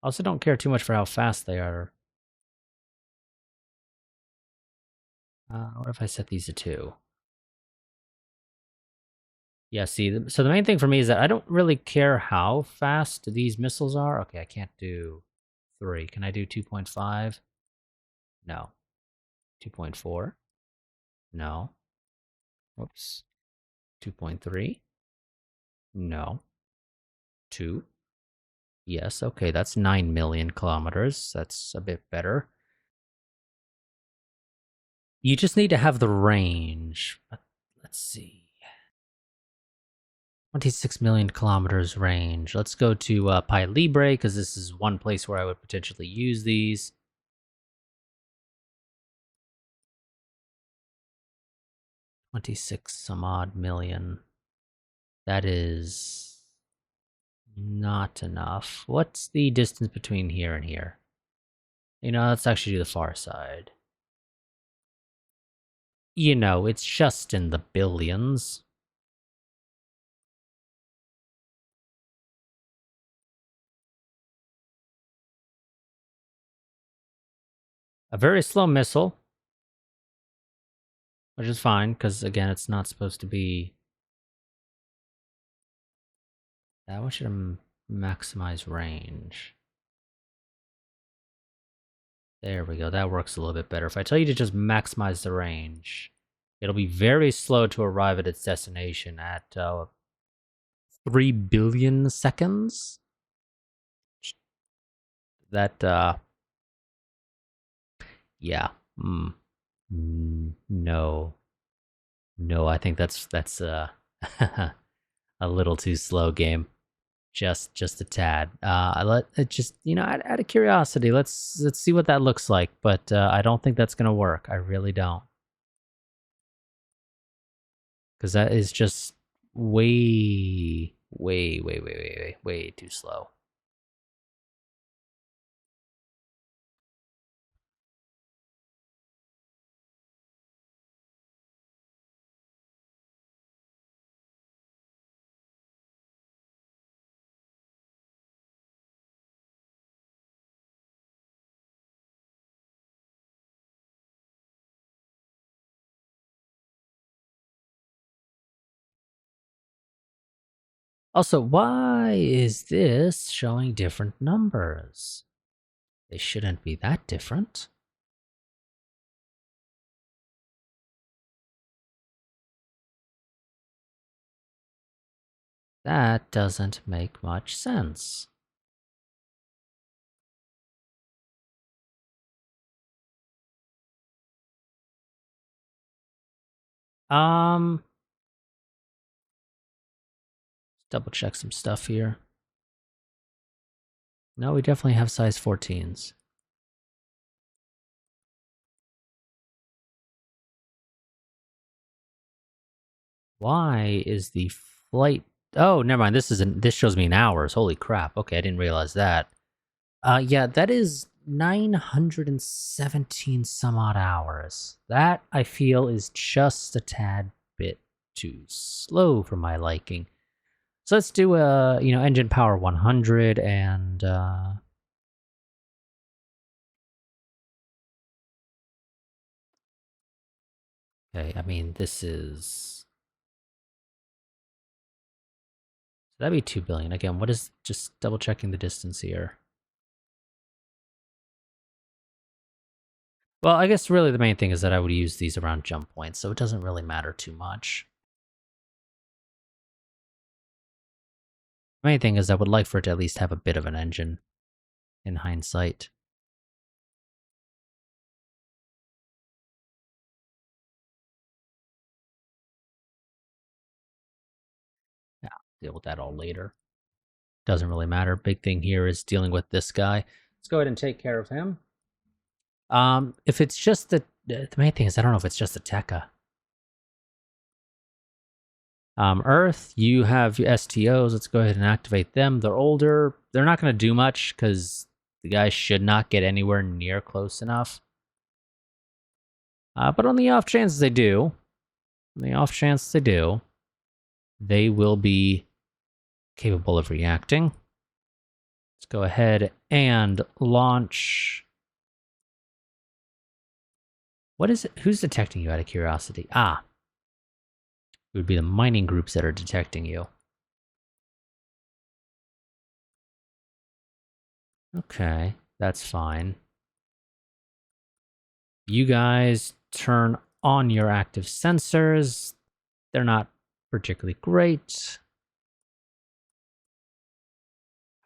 I also don't care too much for how fast they are. What if I set these to 2? Yeah, see, so the main thing for me is that I don't really care how fast these missiles are. Okay, I can't do 3. Can I do 2.5? No. 2.4? No. Whoops. 2.3. No. 2. Yes, okay, that's 9 million kilometers. That's a bit better. You just need to have the range. But let's see. 26 million kilometers range. Let's go to Pi Libre, because this is one place where I would potentially use these. 26 some odd million. That is not enough. What's the distance between here and here? You know, let's actually do the far side. You know, it's just in the billions. A very slow missile, which is fine, because again, it's not supposed to be... I want you to maximize range. There we go, that works a little bit better. If I tell you to just maximize the range, it'll be very slow to arrive at its destination at 3 billion seconds. That, yeah. No. No, I think that's a little too slow, game. Just a tad. Just, you know, out of curiosity, let's see what that looks like. But I don't think that's gonna work. I really don't, because that is just way too slow. Also, why is this showing different numbers? They shouldn't be that different. That doesn't make much sense. Double check some stuff here. No, we definitely have size 14s. Why is the flight... Oh, never mind. This shows me in hours. Holy crap. Okay, I didn't realize that. Yeah, that is 917 some odd hours. That, I feel, is just a tad bit too slow for my liking. So let's do engine power 100 and okay, I mean, this is... That'd be 2 billion. Again, what is... Just double checking the distance here. Well, I guess really the main thing is that I would use these around jump points, so it doesn't really matter too much. The main thing is I would like for it to at least have a bit of an engine, in hindsight. Yeah, deal with that all later. Doesn't really matter. Big thing here is dealing with this guy. Let's go ahead and take care of him. If it's just the main thing is I don't know if it's just the Tekka. Earth, you have your STOs. Let's go ahead and activate them. They're older. They're not going to do much because the guys should not get anywhere near close enough. But on the off chance they do, they will be capable of reacting. Let's go ahead and launch. What is it? Who's detecting you out of curiosity? Ah. It would be the mining groups that are detecting you. Okay, that's fine. You guys turn on your active sensors. They're not particularly great.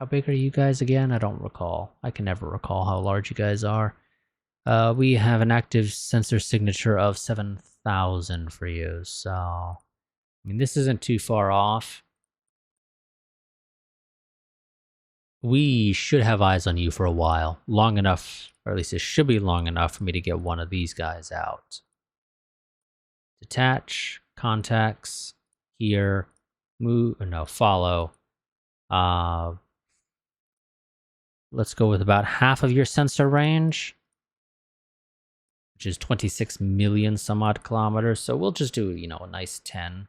How big are you guys again? I don't recall. I can never recall how large you guys are. We have an active sensor signature of 7,000 for you, so... I mean, this isn't too far off. We should have eyes on you for a while. Long enough, or at least it should be long enough for me to get one of these guys out. Detach, contacts, here, move, no, follow. Let's go with about half of your sensor range, which is 26 million some odd kilometers. So we'll just do, a nice 10.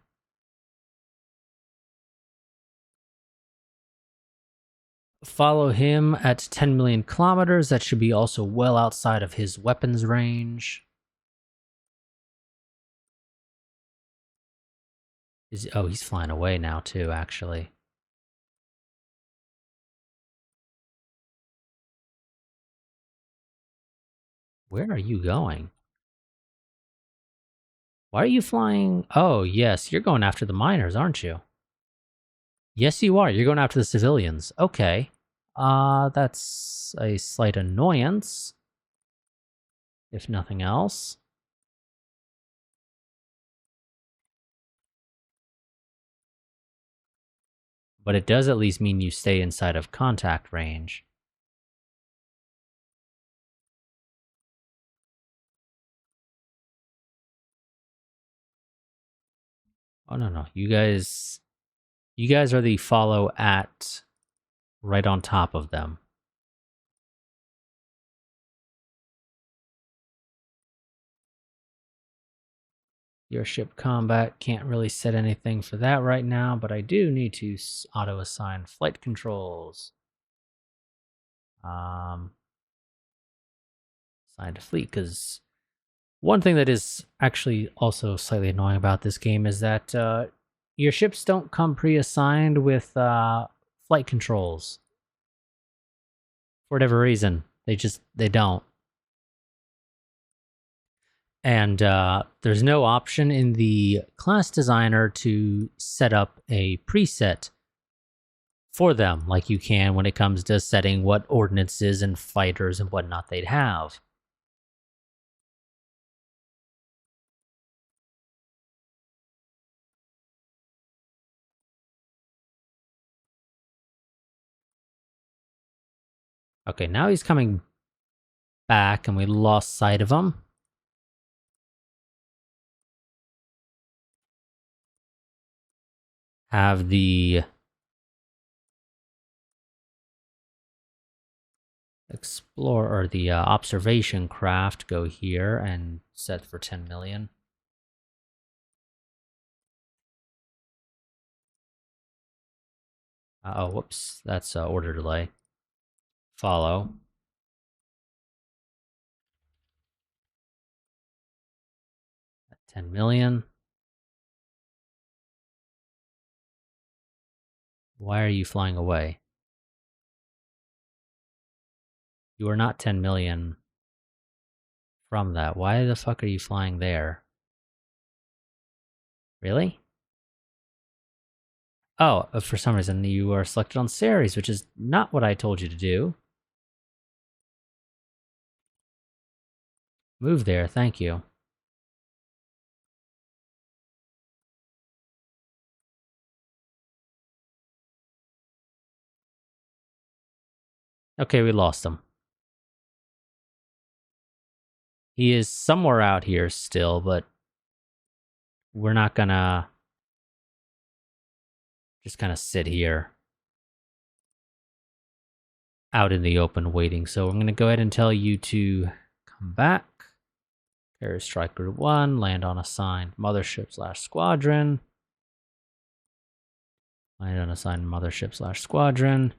Follow him at 10 million kilometers. That should be also well outside of his weapons range. He's flying away now too, actually. Where are you going? Why are you flying? Oh, yes, you're going after the miners, aren't you? Yes, you are. You're going after the civilians. Okay. That's a slight annoyance, if nothing else. But it does at least mean you stay inside of contact range. Oh, no. You guys are the follow at right on top of them. Your ship combat can't really set anything for that right now, but I do need to auto-assign flight controls. Assign to fleet, because one thing that is actually also slightly annoying about this game is that your ships don't come pre-assigned with flight controls. For whatever reason, they don't. And there's no option in the class designer to set up a preset for them like you can when it comes to setting what ordnances and fighters and whatnot they'd have. Okay, now he's coming back and we lost sight of him. Have the Explorer, or the observation craft go here and set for 10 million. Oh, whoops. That's order delay. Follow. At 10 million. Why are you flying away? You are not 10 million from that. Why the fuck are you flying there? Really? Oh, for some reason you are selected on Ceres, which is not what I told you to do. Move there, thank you. Okay, we lost him. He is somewhere out here still, but we're not gonna just kind of sit here out in the open waiting. So I'm going to go ahead and tell you to come back. Carrier Strike Group 1, land on assigned mothership/squadron. Land on assigned mothership/squadron.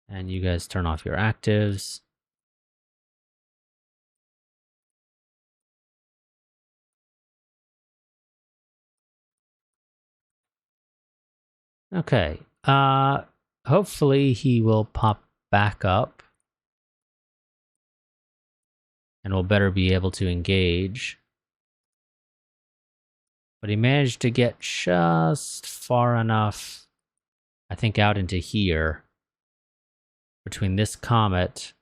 And you guys turn off your actives. Okay. Hopefully he will pop back up. And we'll better be able to engage. But he managed to get just far enough, I think, out into here. Between this comet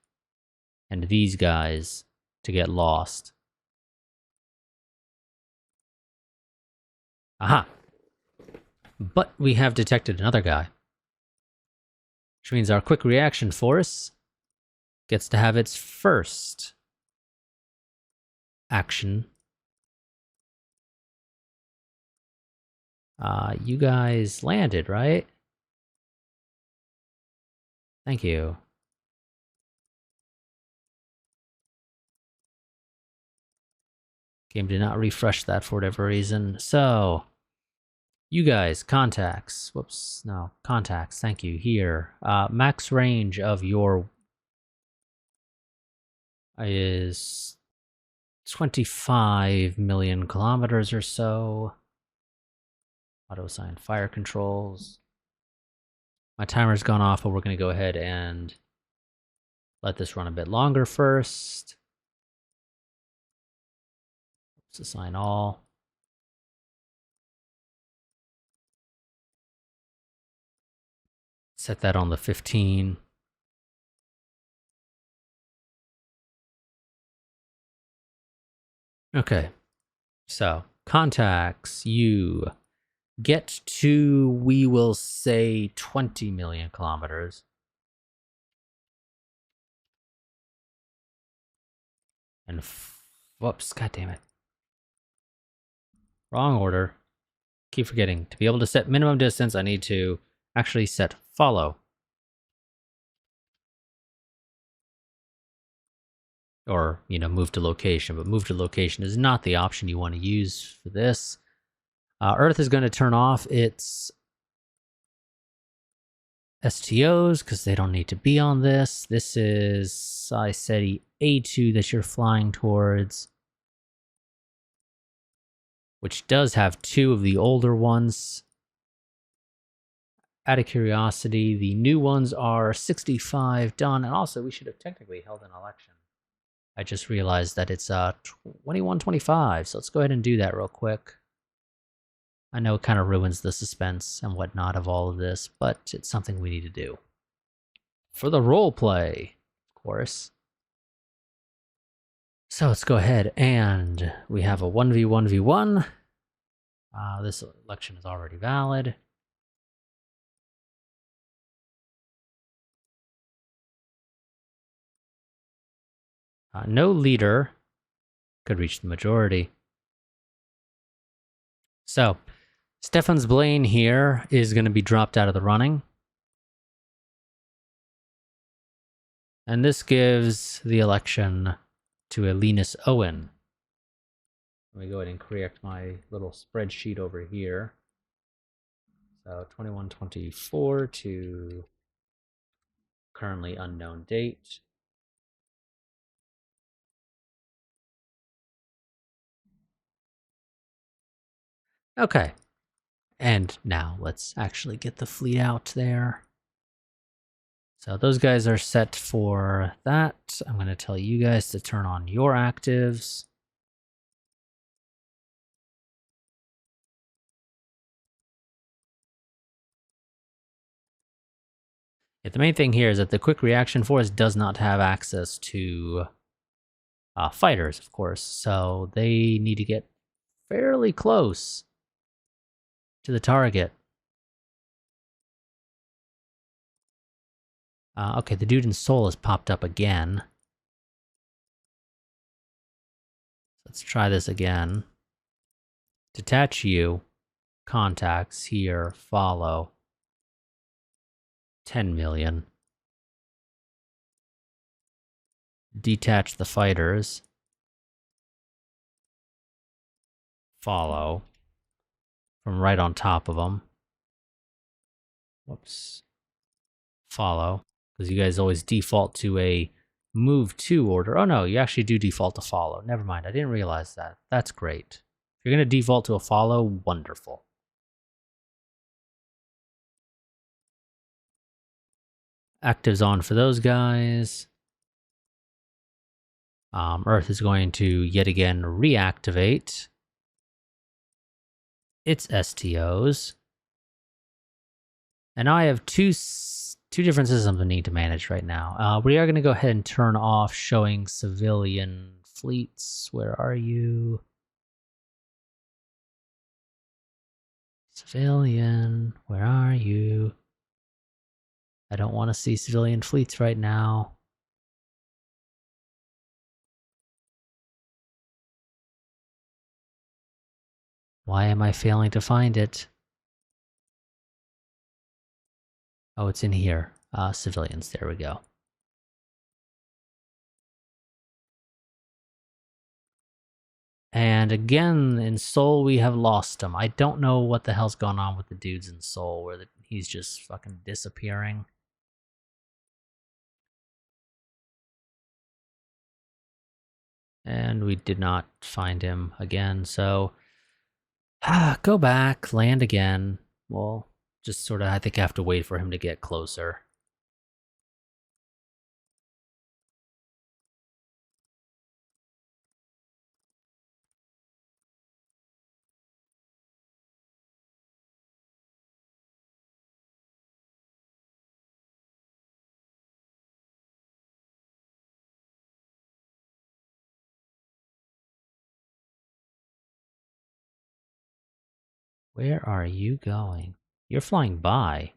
and these guys to get lost. Aha! But we have detected another guy. Which means our quick reaction force gets to have its first action. You guys landed, right? Thank you. Game did not refresh that for whatever reason. So, you guys, contacts. Whoops, no, contacts. Thank you. Here, max range of your is 25 million kilometers or so. Auto assign fire controls. My timer's gone off, but we're going to go ahead and let this run a bit longer first. Let's assign all. Set that on the 15. Okay, so contacts, you get to, we will say, 20 million kilometers. And whoops, god damn it. Wrong order. Keep forgetting. To be able to set minimum distance, I need to actually set follow. Or, you know, move to location. But move to location is not the option you want to use for this. Earth is going to turn off its STOs because they don't need to be on this. This is, I said, A2 that you're flying towards, which does have 2 of the older ones. Out of curiosity, the new ones are 65 done, and also we should have technically held an election. I just realized that it's 2125, so let's go ahead and do that real quick. I know it kind of ruins the suspense and whatnot of all of this, but it's something we need to do. For the role play, of course. So let's go ahead and we have a 1v1v1. This election is already valid. No leader could reach the majority. So, Stefan's Blaine here is going to be dropped out of the running. And this gives the election to a Linus Owen. Let me go ahead and correct my little spreadsheet over here. So 2124 to currently unknown date. Okay. And now let's actually get the fleet out there. So those guys are set for that. I'm going to tell you guys to turn on your actives. Yeah, the main thing here is that the quick reaction force does not have access to fighters, of course. So they need to get fairly close to the target. Okay, the dude in Seoul has popped up again. Let's try this again. Detach you. Contacts here. Follow. 10 million. Detach the fighters. Follow. From right on top of them. Whoops. Follow. Because you guys always default to a move to order. Oh no, you actually do default to follow. Never mind, I didn't realize that. That's great. If you're going to default to a follow, wonderful. Actives on for those guys. Earth is going to yet again reactivate its STOs. And now I have two different systems I need to manage right now. We are going to go ahead and turn off showing civilian fleets. Where are you? Civilian, where are you? I don't want to see civilian fleets right now. Why am I failing to find it? Oh, it's in here. Civilians, there we go. And again, in Seoul, we have lost him. I don't know what the hell's going on with the dudes in Seoul, where he's just fucking disappearing. And we did not find him again, so... go back, land again. Well, just sort of, I think I have to wait for him to get closer. Where are you going? You're flying by.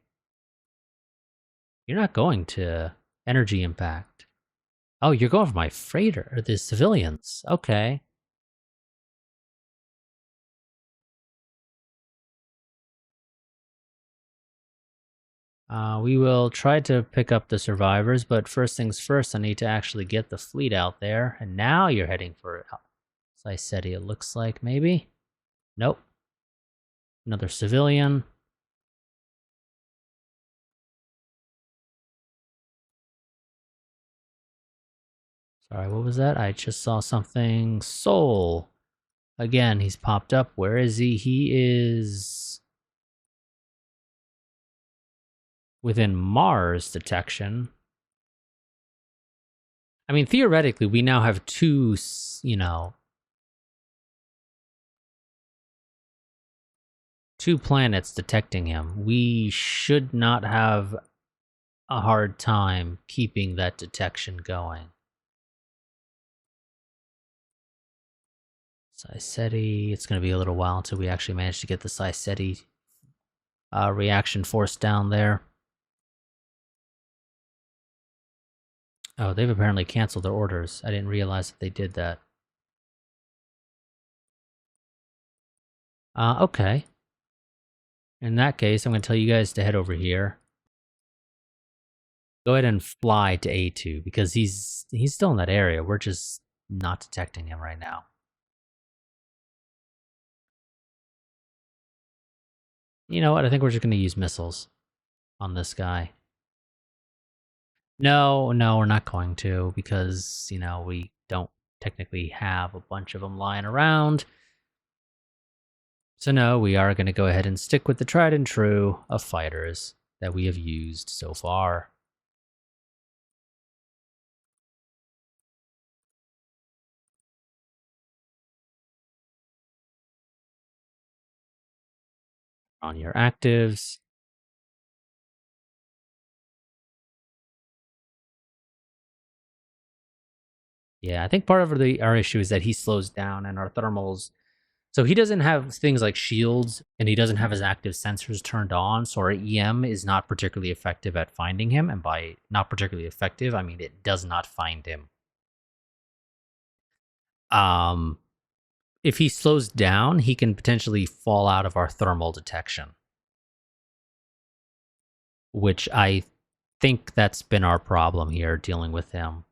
You're not going to energy impact. Oh, you're going for my freighter, or the civilians. Okay. We will try to pick up the survivors, but first things first, I need to actually get the fleet out there. And now you're heading for Saisetti, it looks like, maybe? Nope. Another civilian. Sorry, what was that? I just saw something. Soul. Again, he's popped up. Where is he? He is within Mars detection. I mean, theoretically, we now have two, two planets detecting him. We should not have a hard time keeping that detection going. Saisetti, it's going to be a little while until we actually manage to get the Saisetti reaction force down there. Oh, they've apparently canceled their orders. I didn't realize that they did that. Okay. In that case, I'm going to tell you guys to head over here. Go ahead and fly to A2, because he's still in that area. We're just not detecting him right now. You know what? I think we're just going to use missiles on this guy. No, we're not going to, because, we don't technically have a bunch of them lying around. So no, we are going to go ahead and stick with the tried and true of fighters that we have used so far. On your actives. Yeah, I think part of our issue is that he slows down and our thermals. So he doesn't have things like shields, and he doesn't have his active sensors turned on, so our EM is not particularly effective at finding him, and by not particularly effective, I mean it does not find him. If he slows down, he can potentially fall out of our thermal detection, which I think that's been our problem here, dealing with him.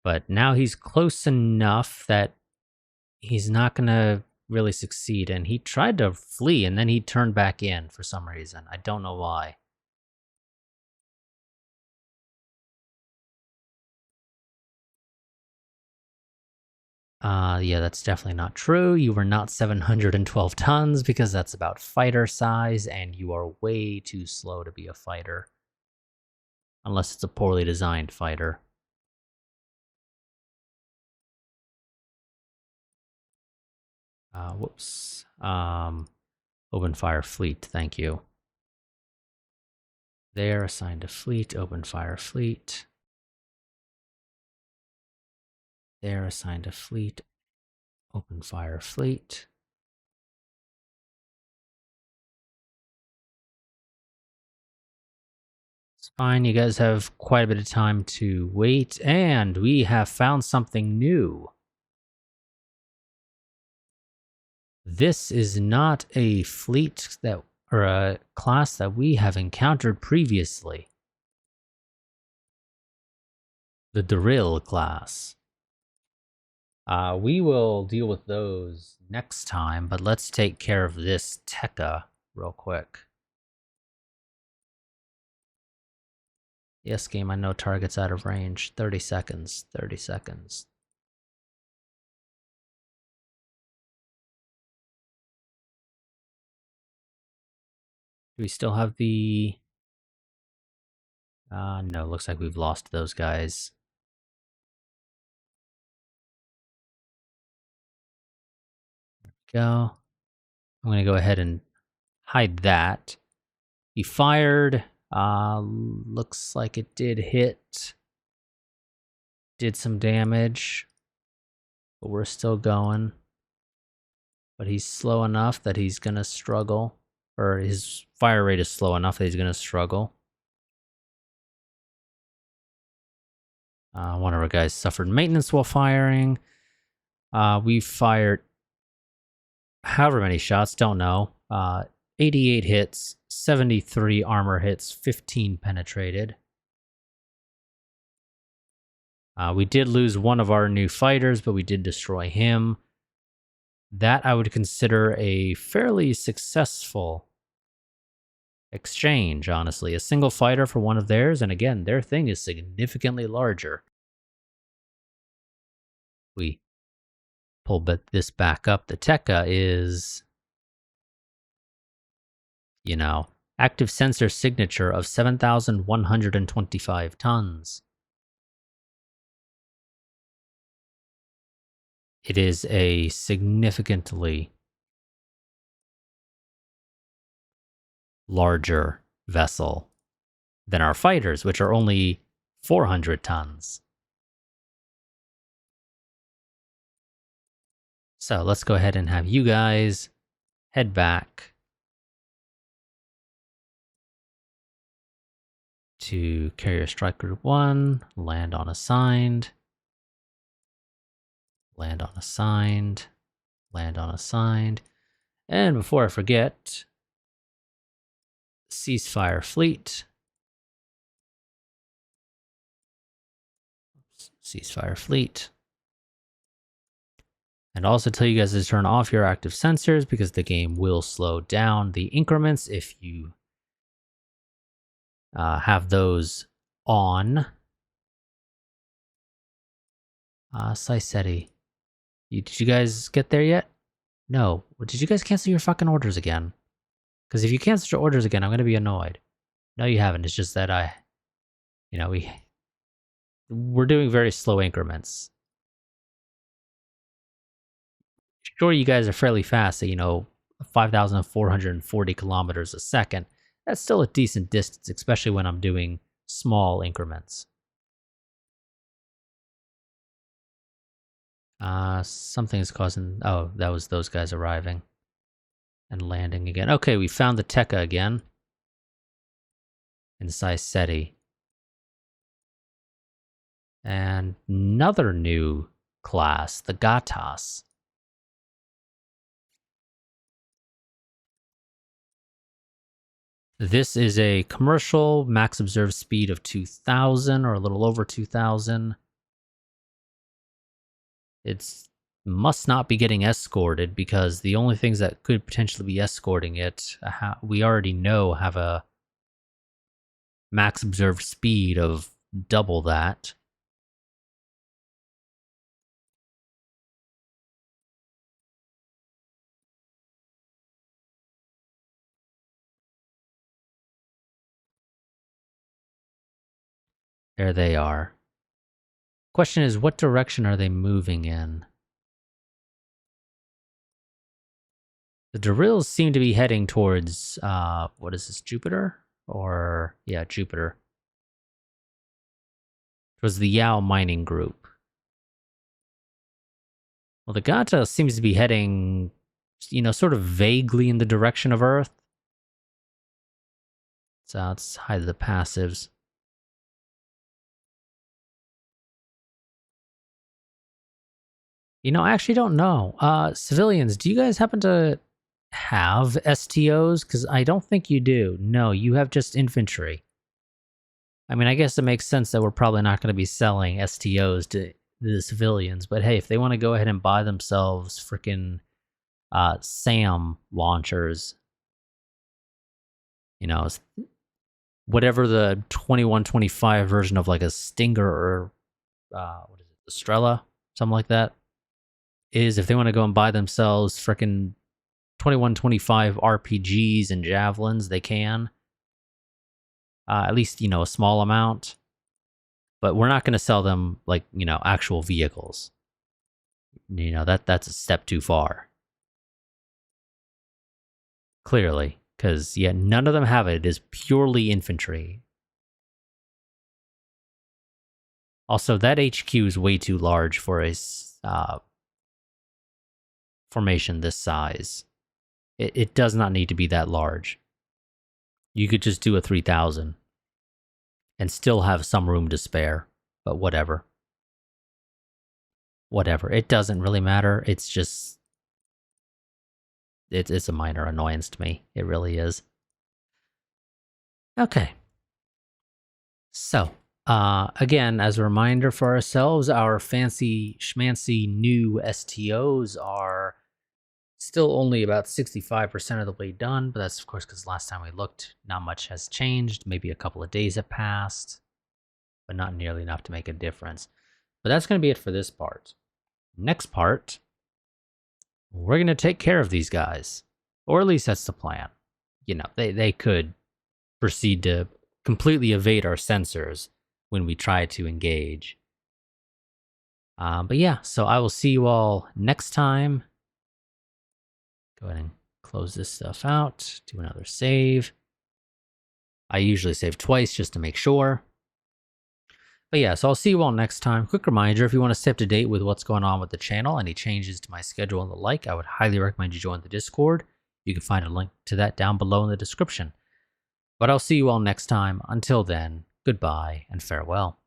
But now he's close enough that he's not going to really succeed. And he tried to flee, and then he turned back in for some reason. I don't know why. Yeah, that's definitely not true. You were not 712 tons because that's about fighter size, and you are way too slow to be a fighter. Unless it's a poorly designed fighter. Whoops. Open fire fleet, thank you. There, assigned to fleet, open fire fleet. There, assigned to fleet, open fire fleet. It's fine, you guys have quite a bit of time to wait, and we have found something new. This is not a fleet that, or a class that we have encountered previously. The Drill class. We will deal with those next time, but let's take care of this Tekka real quick. Yes, game, I know target's out of range. 30 seconds, 30 seconds. Do we still have the... no, looks like we've lost those guys. There we go. I'm gonna go ahead and hide that. He fired. Looks like it did hit. Did some damage. But we're still going. But he's slow enough that he's gonna struggle. Or his fire rate is slow enough that he's gonna struggle. One of our guys suffered maintenance while firing. We fired however many shots, don't know. 88 hits, 73 armor hits, 15 penetrated. We did lose one of our new fighters, but we did destroy him. That I would consider a fairly successful exchange, honestly. A single fighter for one of theirs, and again, their thing is significantly larger. We pull this back up. The Tekka is, you know, active sensor signature of 7,125 tons. It is a significantly larger vessel than our fighters, which are only 400 tons. So let's go ahead and have you guys head back to Carrier Strike Group 1, land on assigned, land on assigned, land on assigned. And before I forget, ceasefire fleet. Ceasefire fleet. And also tell you guys to turn off your active sensors because the game will slow down the increments if you have those on. Saiseti. Did you guys get there yet? No. Did you guys cancel your fucking orders again? Because if you cancel your orders again, I'm going to be annoyed. No, you haven't. It's just that we're doing very slow increments. Sure, you guys are fairly fast at, 5,440 kilometers a second. That's still a decent distance, especially when I'm doing small increments. Something is causing... Oh, that was those guys arriving. And landing again. Okay, we found the Tekka again. In Saiseti. And another new class, the Gatas. This is a commercial max observed speed of 2,000 or a little over 2,000. It must not be getting escorted because the only things that could potentially be escorting it, we already know have a max observed speed of double that. There they are. Question is, what direction are they moving in? The drills seem to be heading towards, what is this, Jupiter? Or, yeah, Jupiter. It was the Yao mining group. Well, the Gata seems to be heading, sort of vaguely in the direction of Earth. So let's hide the passives. I actually don't know. Civilians, do you guys happen to have STOs? Because I don't think you do. No, you have just infantry. I mean, I guess it makes sense that we're probably not going to be selling STOs to the civilians. But hey, if they want to go ahead and buy themselves freaking SAM launchers, whatever the 2125 version of like a Stinger or what is it, Estrella, something like that is, if they want to go and buy themselves freaking 2125 RPGs and javelins, they can. At least, a small amount. But we're not going to sell them like, actual vehicles. That's a step too far. Clearly. Because, yeah, none of them have it. It is purely infantry. Also, that HQ is way too large for a formation this size. It does not need to be that large. You could just do a 3,000 and still have some room to spare, but whatever. Whatever. It doesn't really matter. It's just... It's a minor annoyance to me. It really is. Okay. So, again, as a reminder for ourselves, our fancy schmancy new STOs are still only about 65% of the way done, but that's of course because last time we looked, not much has changed. Maybe a couple of days have passed, but not nearly enough to make a difference. But that's going to be it for this part. Next part, we're going to take care of these guys, or at least that's the plan. They could proceed to completely evade our sensors when we try to engage. But yeah, so I will see you all next time. Go ahead and close this stuff out, do another save. I usually save twice just to make sure. But yeah, so I'll see you all next time. Quick reminder, if you want to stay up to date with what's going on with the channel, any changes to my schedule and the like, I would highly recommend you join the Discord. You can find a link to that down below in the description. But I'll see you all next time. Until then, goodbye and farewell.